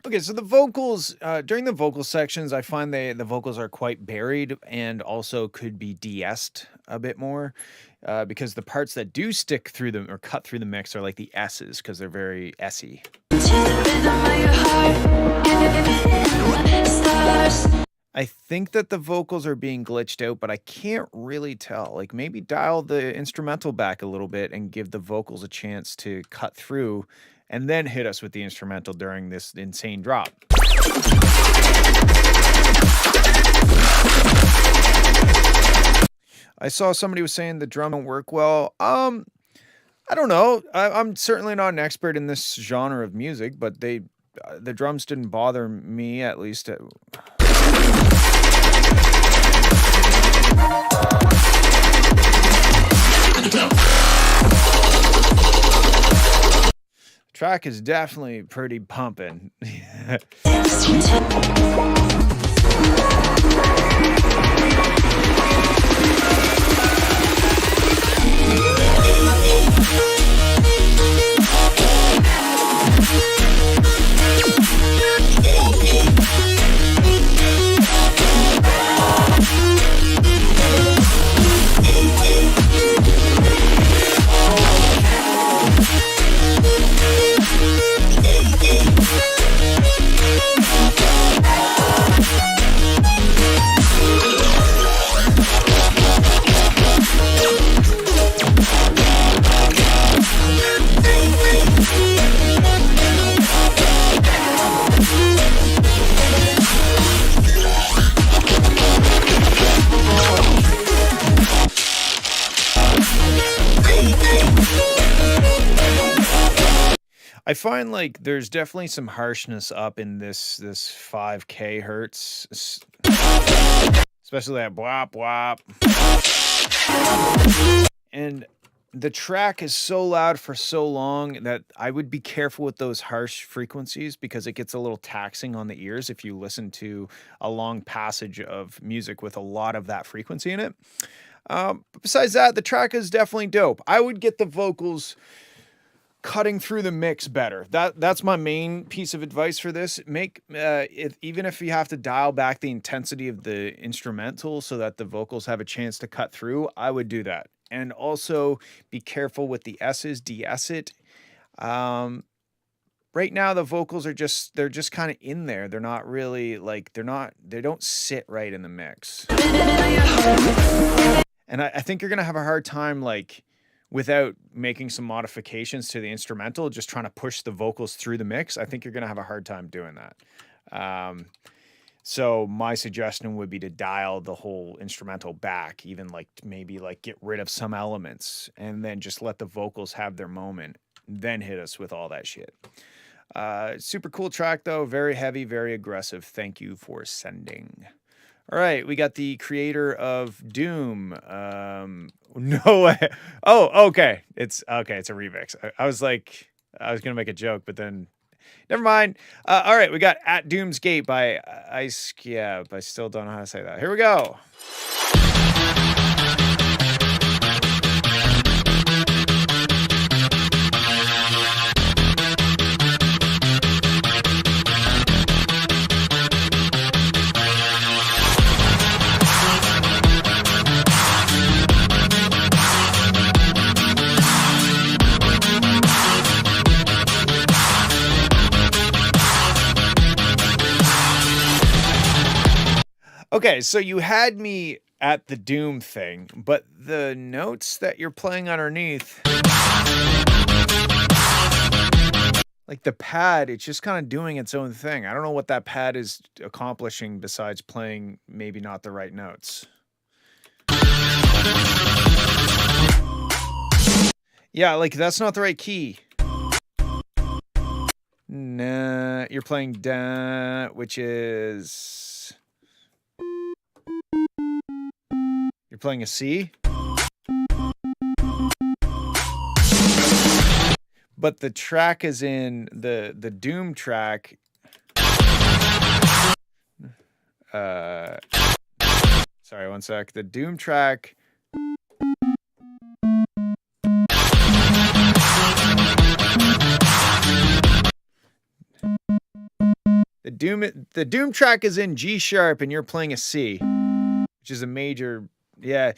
[SPEAKER 1] Okay, so the vocals during the vocal sections, I find the vocals are quite buried and also could be de-essed a bit more because the parts that do stick through them or cut through the mix are like the S's because they're very S-y. I think that the vocals are being glitched out, but I can't really tell. Like maybe dial the instrumental back a little bit and give the vocals a chance to cut through and then hit us with the instrumental during this insane drop. I saw somebody was saying the drum don't work well. I don't know. I'm certainly not an expert in this genre of music, but the drums didn't bother me, at least. Track is definitely pretty pumping. I find like there's definitely some harshness up in this 5K hertz, especially that bwop bwop. And the track is so loud for so long that I would be careful with those harsh frequencies because it gets a little taxing on the ears if you listen to a long passage of music with a lot of that frequency in it. Besides that, the track is definitely dope. I would get the vocals cutting through the mix better. That's my main piece of advice for this. Make even if you have to dial back the intensity of the instrumental so that the vocals have a chance to cut through, I would do that. And also be careful with the S's, de-ess it. Right now the vocals are they're just kind of in there. They're not really like they don't sit right in the mix. And I think you're gonna have a hard time like without making some modifications to the instrumental, just trying to push the vocals through the mix. I think you're gonna have a hard time doing that. So my suggestion would be to dial the whole instrumental back, even like maybe like get rid of some elements and then just let the vocals have their moment, then hit us with all that shit. Super cool track though, very heavy, very aggressive. Thank you for sending. All right, we got the creator of Doom. No way. Oh, okay. It's a remix. I was like, I was gonna make a joke, but then never mind. All right, we got At Doom's Gate by Ice. Yeah, I still don't know how to say that. Here we go. Okay, so you had me at the Doom thing, but the notes that you're playing underneath, like the pad, it's just kind of doing its own thing. I don't know what that pad is accomplishing besides playing maybe not the right notes. Yeah, like that's not the right key. Nah, you're playing da, which is... You're playing a C? But the track is in the Doom track. Sorry, one sec. The Doom track. The Doom track is in G sharp and you're playing a C, which is a major. Yeah,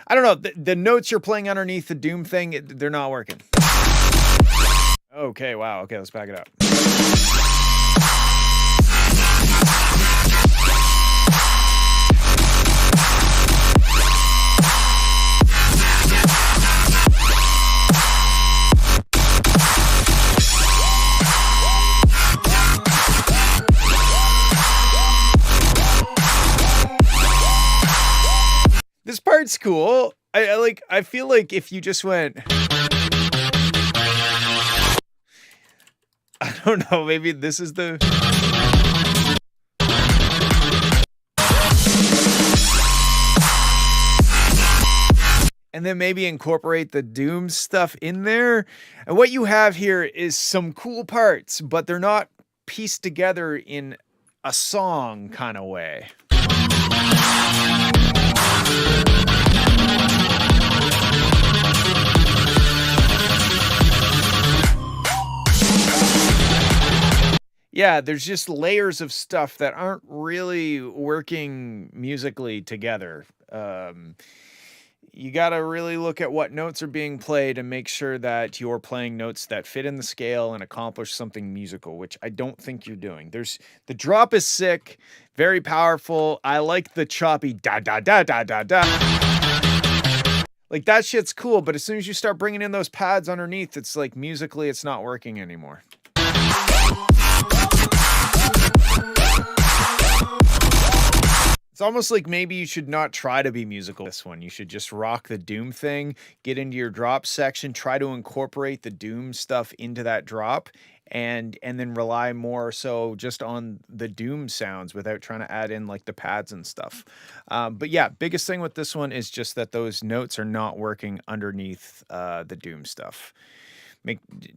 [SPEAKER 1] I don't know. The notes you're playing underneath the Doom thing, they're not working. Okay, wow. Okay, let's back it up. This part's cool. I feel like if you just went, I don't know, maybe this is the... And then maybe incorporate the Doom stuff in there. And what you have here is some cool parts, but they're not pieced together in a song kind of way. Yeah, there's just layers of stuff that aren't really working musically together. You got to really look at what notes are being played and make sure that you're playing notes that fit in the scale and accomplish something musical, which I don't think you're doing. The drop is sick, very powerful. I like the choppy da da da da da da. Like that shit's cool, but as soon as you start bringing in those pads underneath, it's like musically it's not working anymore. It's almost like maybe you should not try to be musical this one. You should just rock the Doom thing, get into your drop section, try to incorporate the Doom stuff into that drop, and then rely more so just on the doom sounds without trying to add in like the pads and stuff. But yeah, biggest thing with this one is just that those notes are not working underneath the doom stuff.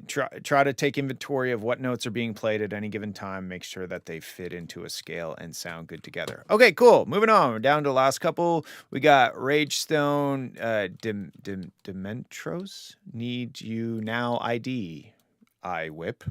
[SPEAKER 1] Try to take inventory of what notes are being played at any given time. Make sure that they fit into a scale and sound good together. Okay, cool. Moving on. We're down to the last couple. We got Ragestone, Dementros. Need you now ID. I whip.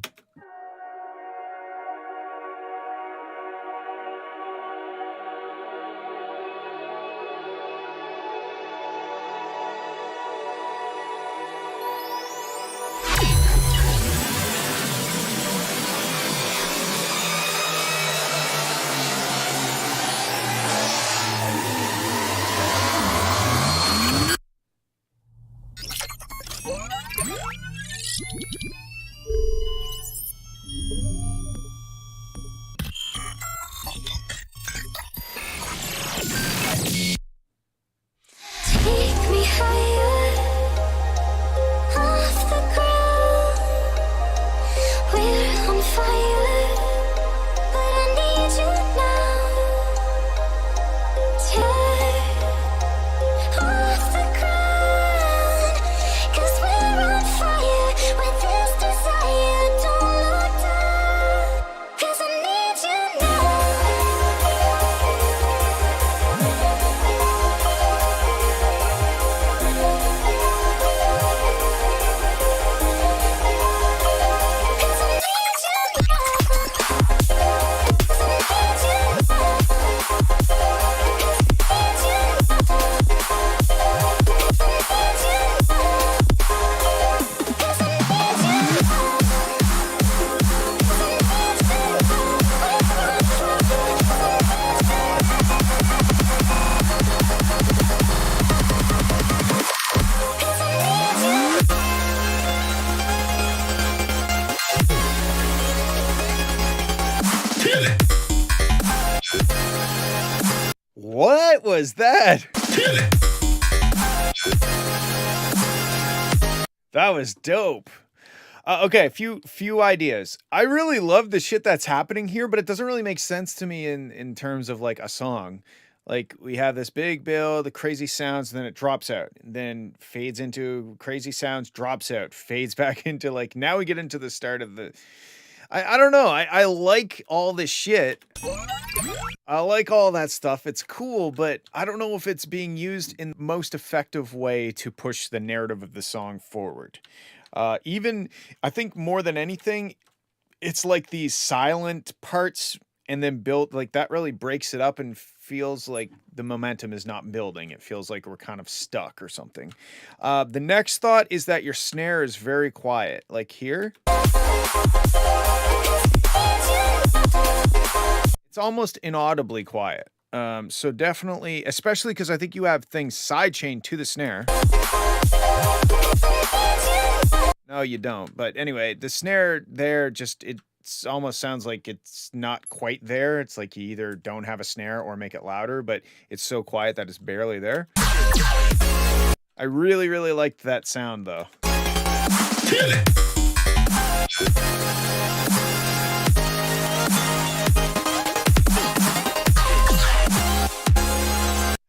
[SPEAKER 2] Take me higher off the ground. We're on fire, but I need you now. Tear off the ground, 'cause we're on fire with this desire. Don't look down, 'cause I need you now.
[SPEAKER 1] What was that? That was dope. Okay, few ideas. I really love the shit that's happening here, but it doesn't really make sense to me in terms of like a song. Like we have this big build, the crazy sounds, and then it drops out, then fades into crazy sounds, drops out, fades back into like now we get into the start of the. I don't know. I like all this shit. I like all that stuff. It's cool, but I don't know if it's being used in the most effective way to push the narrative of the song forward. Even, I think more than anything, it's like these silent parts and then built, like that really breaks it up and feels like the momentum is not building. It feels like we're kind of stuck or something. The next thought is that your snare is very quiet. Like here. It's almost inaudibly quiet. So definitely, especially because I think you have things sidechained to the snare. No, you don't. But anyway, the snare there just, it almost sounds like it's not quite there. It's like you either don't have a snare or make it louder, but it's so quiet that it's barely there. I really, really liked that sound though.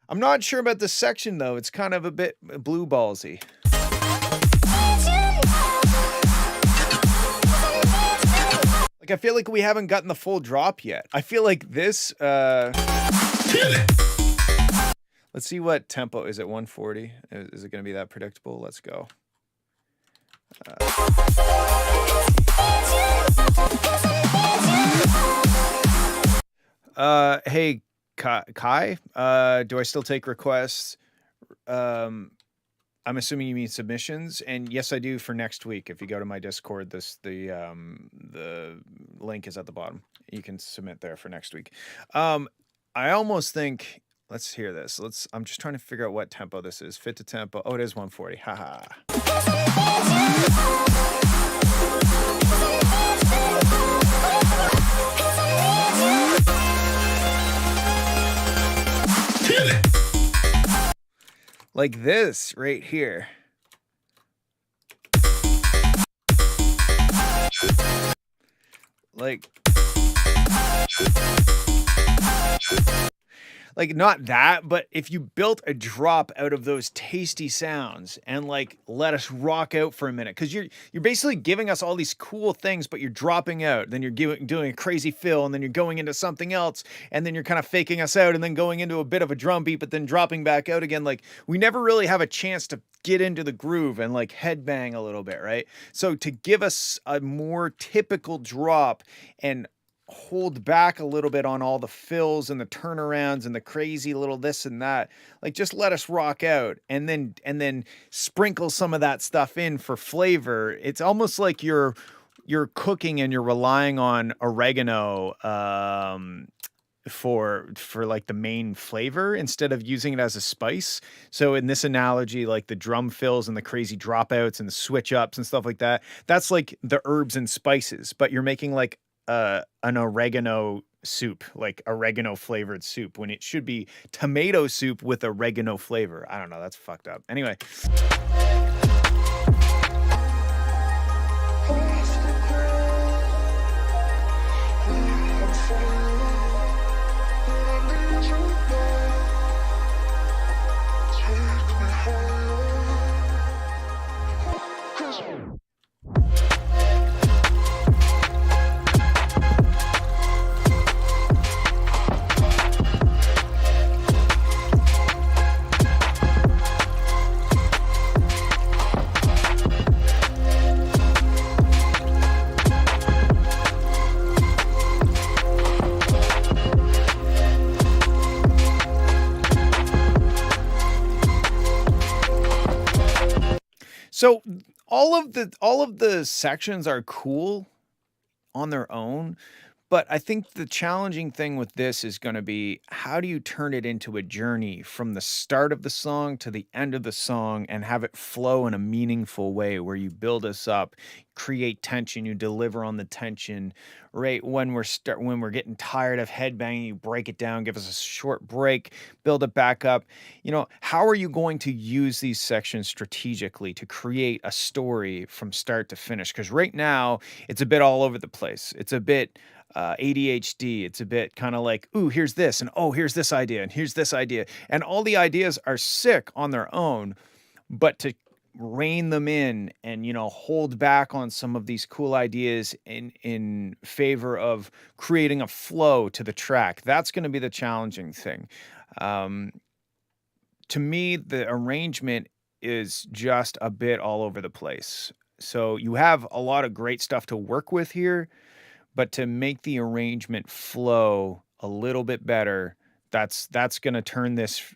[SPEAKER 1] I'm not sure about this section though. It's kind of a bit blue ballsy. Like I feel like we haven't gotten the full drop yet. I feel like this let's see what tempo is it. 140. Is it going to be that predictable? Let's go. Hey Kai, do I still take requests? I'm assuming you mean submissions, and yes, I do for next week. If you go to my Discord, the link is at the bottom. You can submit there for next week. I almost think. Let's hear this. I'm just trying to figure out what tempo this is. Fit to tempo. Oh, it is 140. Haha. Like this right here. Like not that, but if you built a drop out of those tasty sounds and like let us rock out for a minute, because you're basically giving us all these cool things, but you're dropping out, then you're doing a crazy fill, and then you're going into something else, and then you're kind of faking us out, and then going into a bit of a drum beat, but then dropping back out again. Like we never really have a chance to get into the groove and like headbang a little bit, right? So to give us a more typical drop and hold back a little bit on all the fills and the turnarounds and the crazy little this and that, like just let us rock out and then sprinkle some of that stuff in for flavor. It's almost like you're cooking and you're relying on oregano for like the main flavor instead of using it as a spice. So in this analogy, like the drum fills and the crazy dropouts and the switch ups and stuff like that, that's like the herbs and spices, but you're making like an oregano soup, like oregano flavored soup, when it should be tomato soup with oregano flavor. I don't know, that's fucked up. Anyway. So all of the sections are cool on their own, but I think the challenging thing with this is going to be, how do you turn it into a journey from the start of the song to the end of the song and have it flow in a meaningful way where you build us up, create tension, you deliver on the tension, right? When we're getting tired of headbanging, you break it down, give us a short break, build it back up. You know, how are you going to use these sections strategically to create a story from start to finish? Because right now it's a bit all over the place. It's a bit ADHD. It's a bit kind of like, ooh, here's this, and oh, here's this idea, and here's this idea. And all the ideas are sick on their own, but to rein them in and, you know, hold back on some of these cool ideas in favor of creating a flow to the track, that's going to be the challenging thing. To me, the arrangement is just a bit all over the place. So you have a lot of great stuff to work with here, but to make the arrangement flow a little bit better, that's going to turn this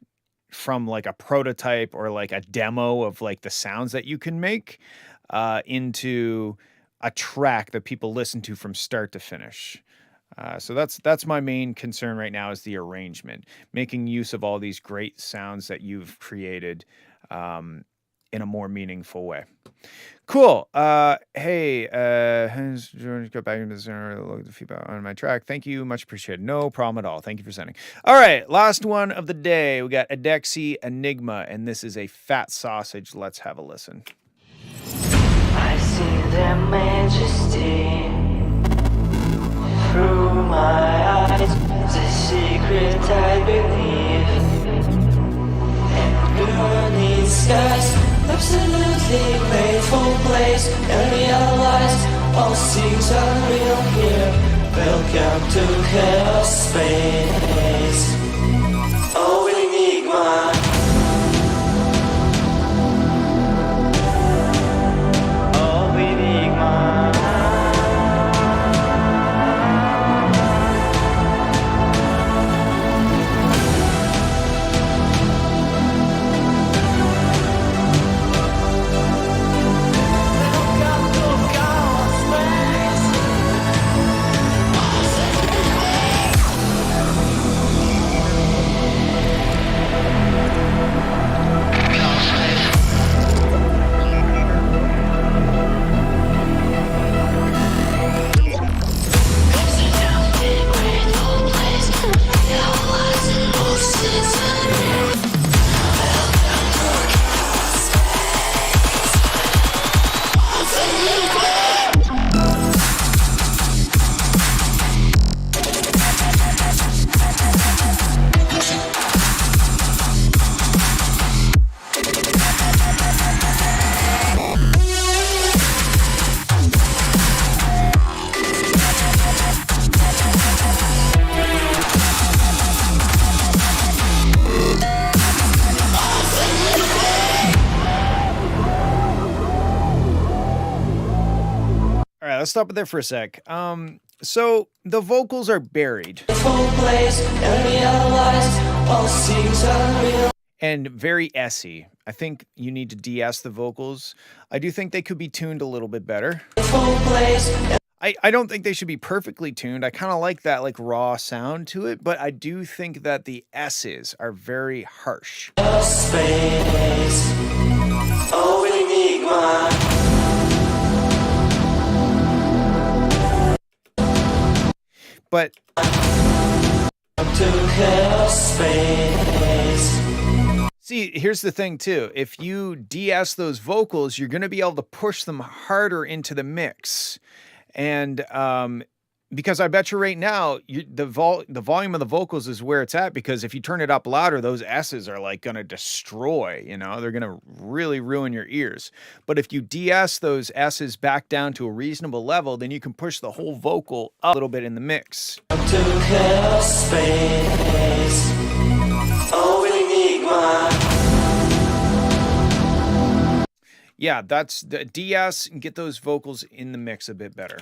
[SPEAKER 1] from like a prototype or like a demo of like the sounds that you can make into a track that people listen to from start to finish. So that's my main concern right now, is the arrangement, making use of all these great sounds that you've created in a more meaningful way. Cool. Hey, go back into the center, look at the feedback on my track. Thank you. Much appreciated. No problem at all. Thank you for sending. All right. Last one of the day. We got Adexi Enigma, and this is a Fat Sausage. Let's have a listen.
[SPEAKER 3] I see their majesty through my eyes, the secret I believe, and burning skies, absolutely grateful place, and realize all things are real here. Welcome to chaos space. Oh, enigma. Oh, enigma.
[SPEAKER 1] let's stop it there for a sec. So the vocals are buried and very S-y. I think you need to de-S the vocals. I do think they could be tuned a little bit better. I don't think they should be perfectly tuned. I kind of like that like raw sound to it, but I do think that the S's are very harsh. But see, here's the thing too. If you de-S those vocals, you're going to be able to push them harder into the mix. And because I bet you right now, the volume of the vocals is where it's at, because if you turn it up louder, those S's are like going to destroy, you know, they're going to really ruin your ears. But if you de-S those S's back down to a reasonable level, then you can push the whole vocal up a little bit in the mix. Yeah, that's the de-S and get those vocals in the mix a bit better.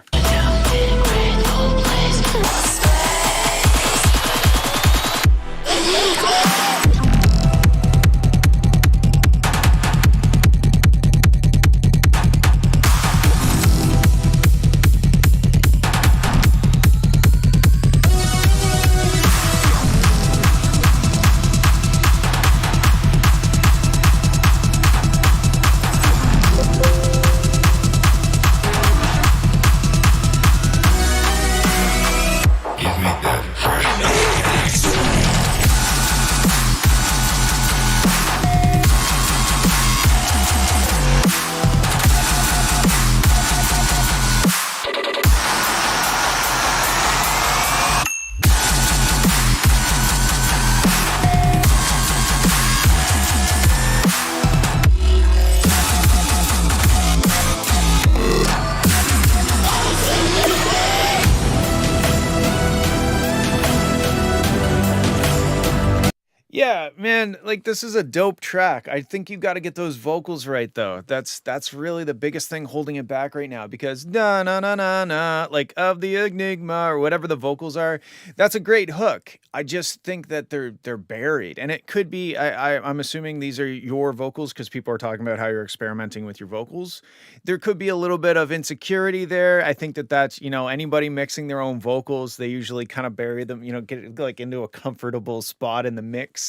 [SPEAKER 1] Yeah, man, like this is a dope track. I think you've got to get those vocals right though. That's really the biggest thing holding it back right now, because na na na na na, like of the enigma or whatever the vocals are. That's a great hook. I just think that they're buried, and it could be. I'm assuming these are your vocals because people are talking about how you're experimenting with your vocals. There could be a little bit of insecurity there. I think that's, you know, anybody mixing their own vocals, they usually kind of bury them, you know, get like into a comfortable spot in the mix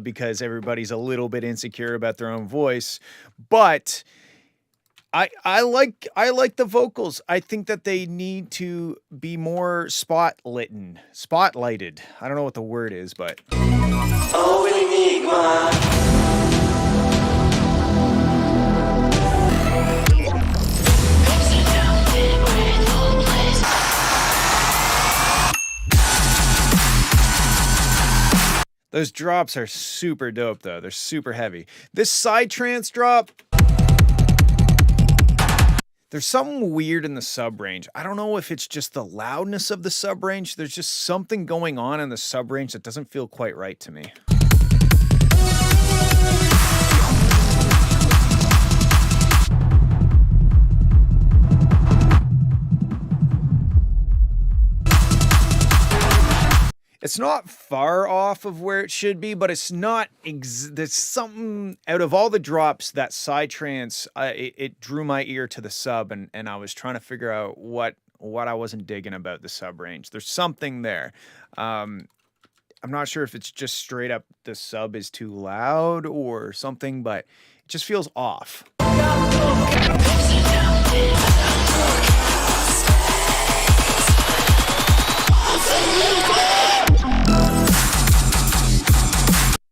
[SPEAKER 1] because everybody's a little bit insecure about their own voice. But I like the vocals. I think that they need to be more spotlighted. I don't know what the word is, but oh, enigma. Those drops are super dope though. They're super heavy. This side trance drop, there's something weird in the sub range. I don't know if it's just the loudness of the sub range. There's just something going on in the sub range that doesn't feel quite right to me. It's not far off of where it should be, but it's not. There's something out of all the drops, that side trance, it drew my ear to the sub, and I was trying to figure out what I wasn't digging about the sub range. There's something there. I'm not sure if it's just straight up the sub is too loud or something, but it just feels off.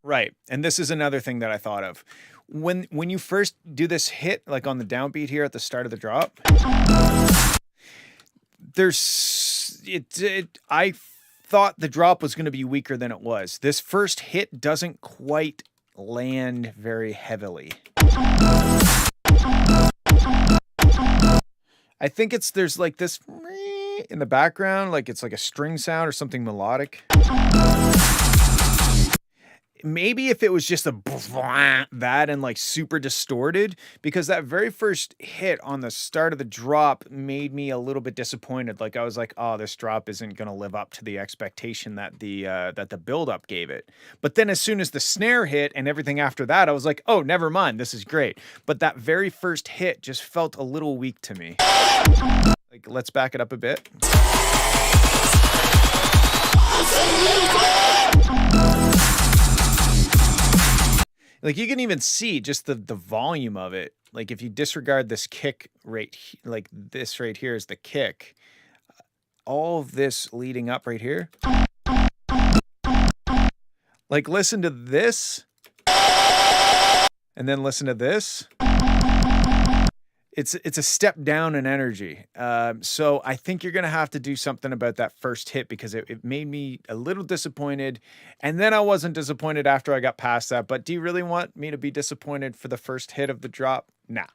[SPEAKER 1] Right, and this is another thing that I thought of. When you first do this hit, like on the downbeat here at the start of the drop, I thought the drop was going to be weaker than it was. This first hit doesn't quite land very heavily. I think there's like this in the background, like it's like a string sound or something melodic. maybe if it was just a that and like super distorted, because that very first hit on the start of the drop made me a little bit disappointed. Like I was like, oh, this drop isn't going to live up to the expectation that the build up gave it. But then as soon as the snare hit and everything after that, I was like, oh, never mind, this is great. But that very first hit just felt a little weak to me. Like, let's back it up a bit. Like you can even see just the volume of it. Like if you disregard this kick like this right here is the kick. All of this leading up right here. Like listen to this. And then listen to this. It's a step down in energy. So I think you're going to have to do something about that first hit, because it made me a little disappointed. And then I wasn't disappointed after I got past that. But do you really want me to be disappointed for the first hit of the drop? Nah.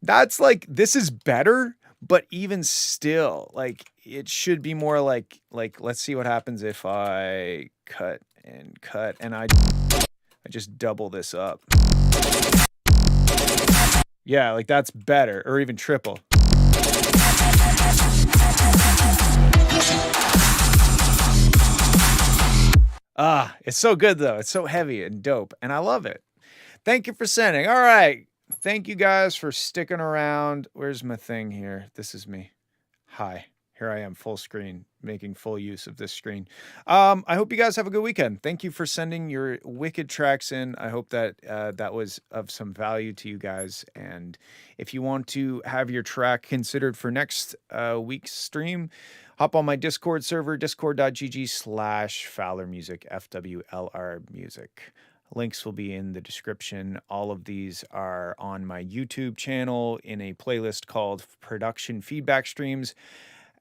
[SPEAKER 1] That's like, this is better, but even still, like it should be more like let's see what happens if I cut and I just double this up. Yeah, like that's better, or even triple. Ah, it's so good though. It's so heavy and dope, and I love it. Thank you for sending. All right. Thank you guys for sticking around. Where's my thing here? This is me. Hi. Here I am, full screen, making full use of this screen. I hope you guys have a good weekend. Thank you for sending your wicked tracks in. I hope that that was of some value to you guys. And if you want to have your track considered for next week's stream, hop on my Discord server, discord.gg/Fowler Music, FWLR Music. Links will be in the description. All of these are on my YouTube channel in a playlist called Production Feedback Streams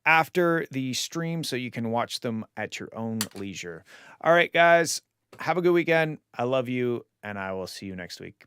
[SPEAKER 1] after the stream, so you can watch them at your own leisure. All right, guys, have a good weekend. I love you, and I will see you next week.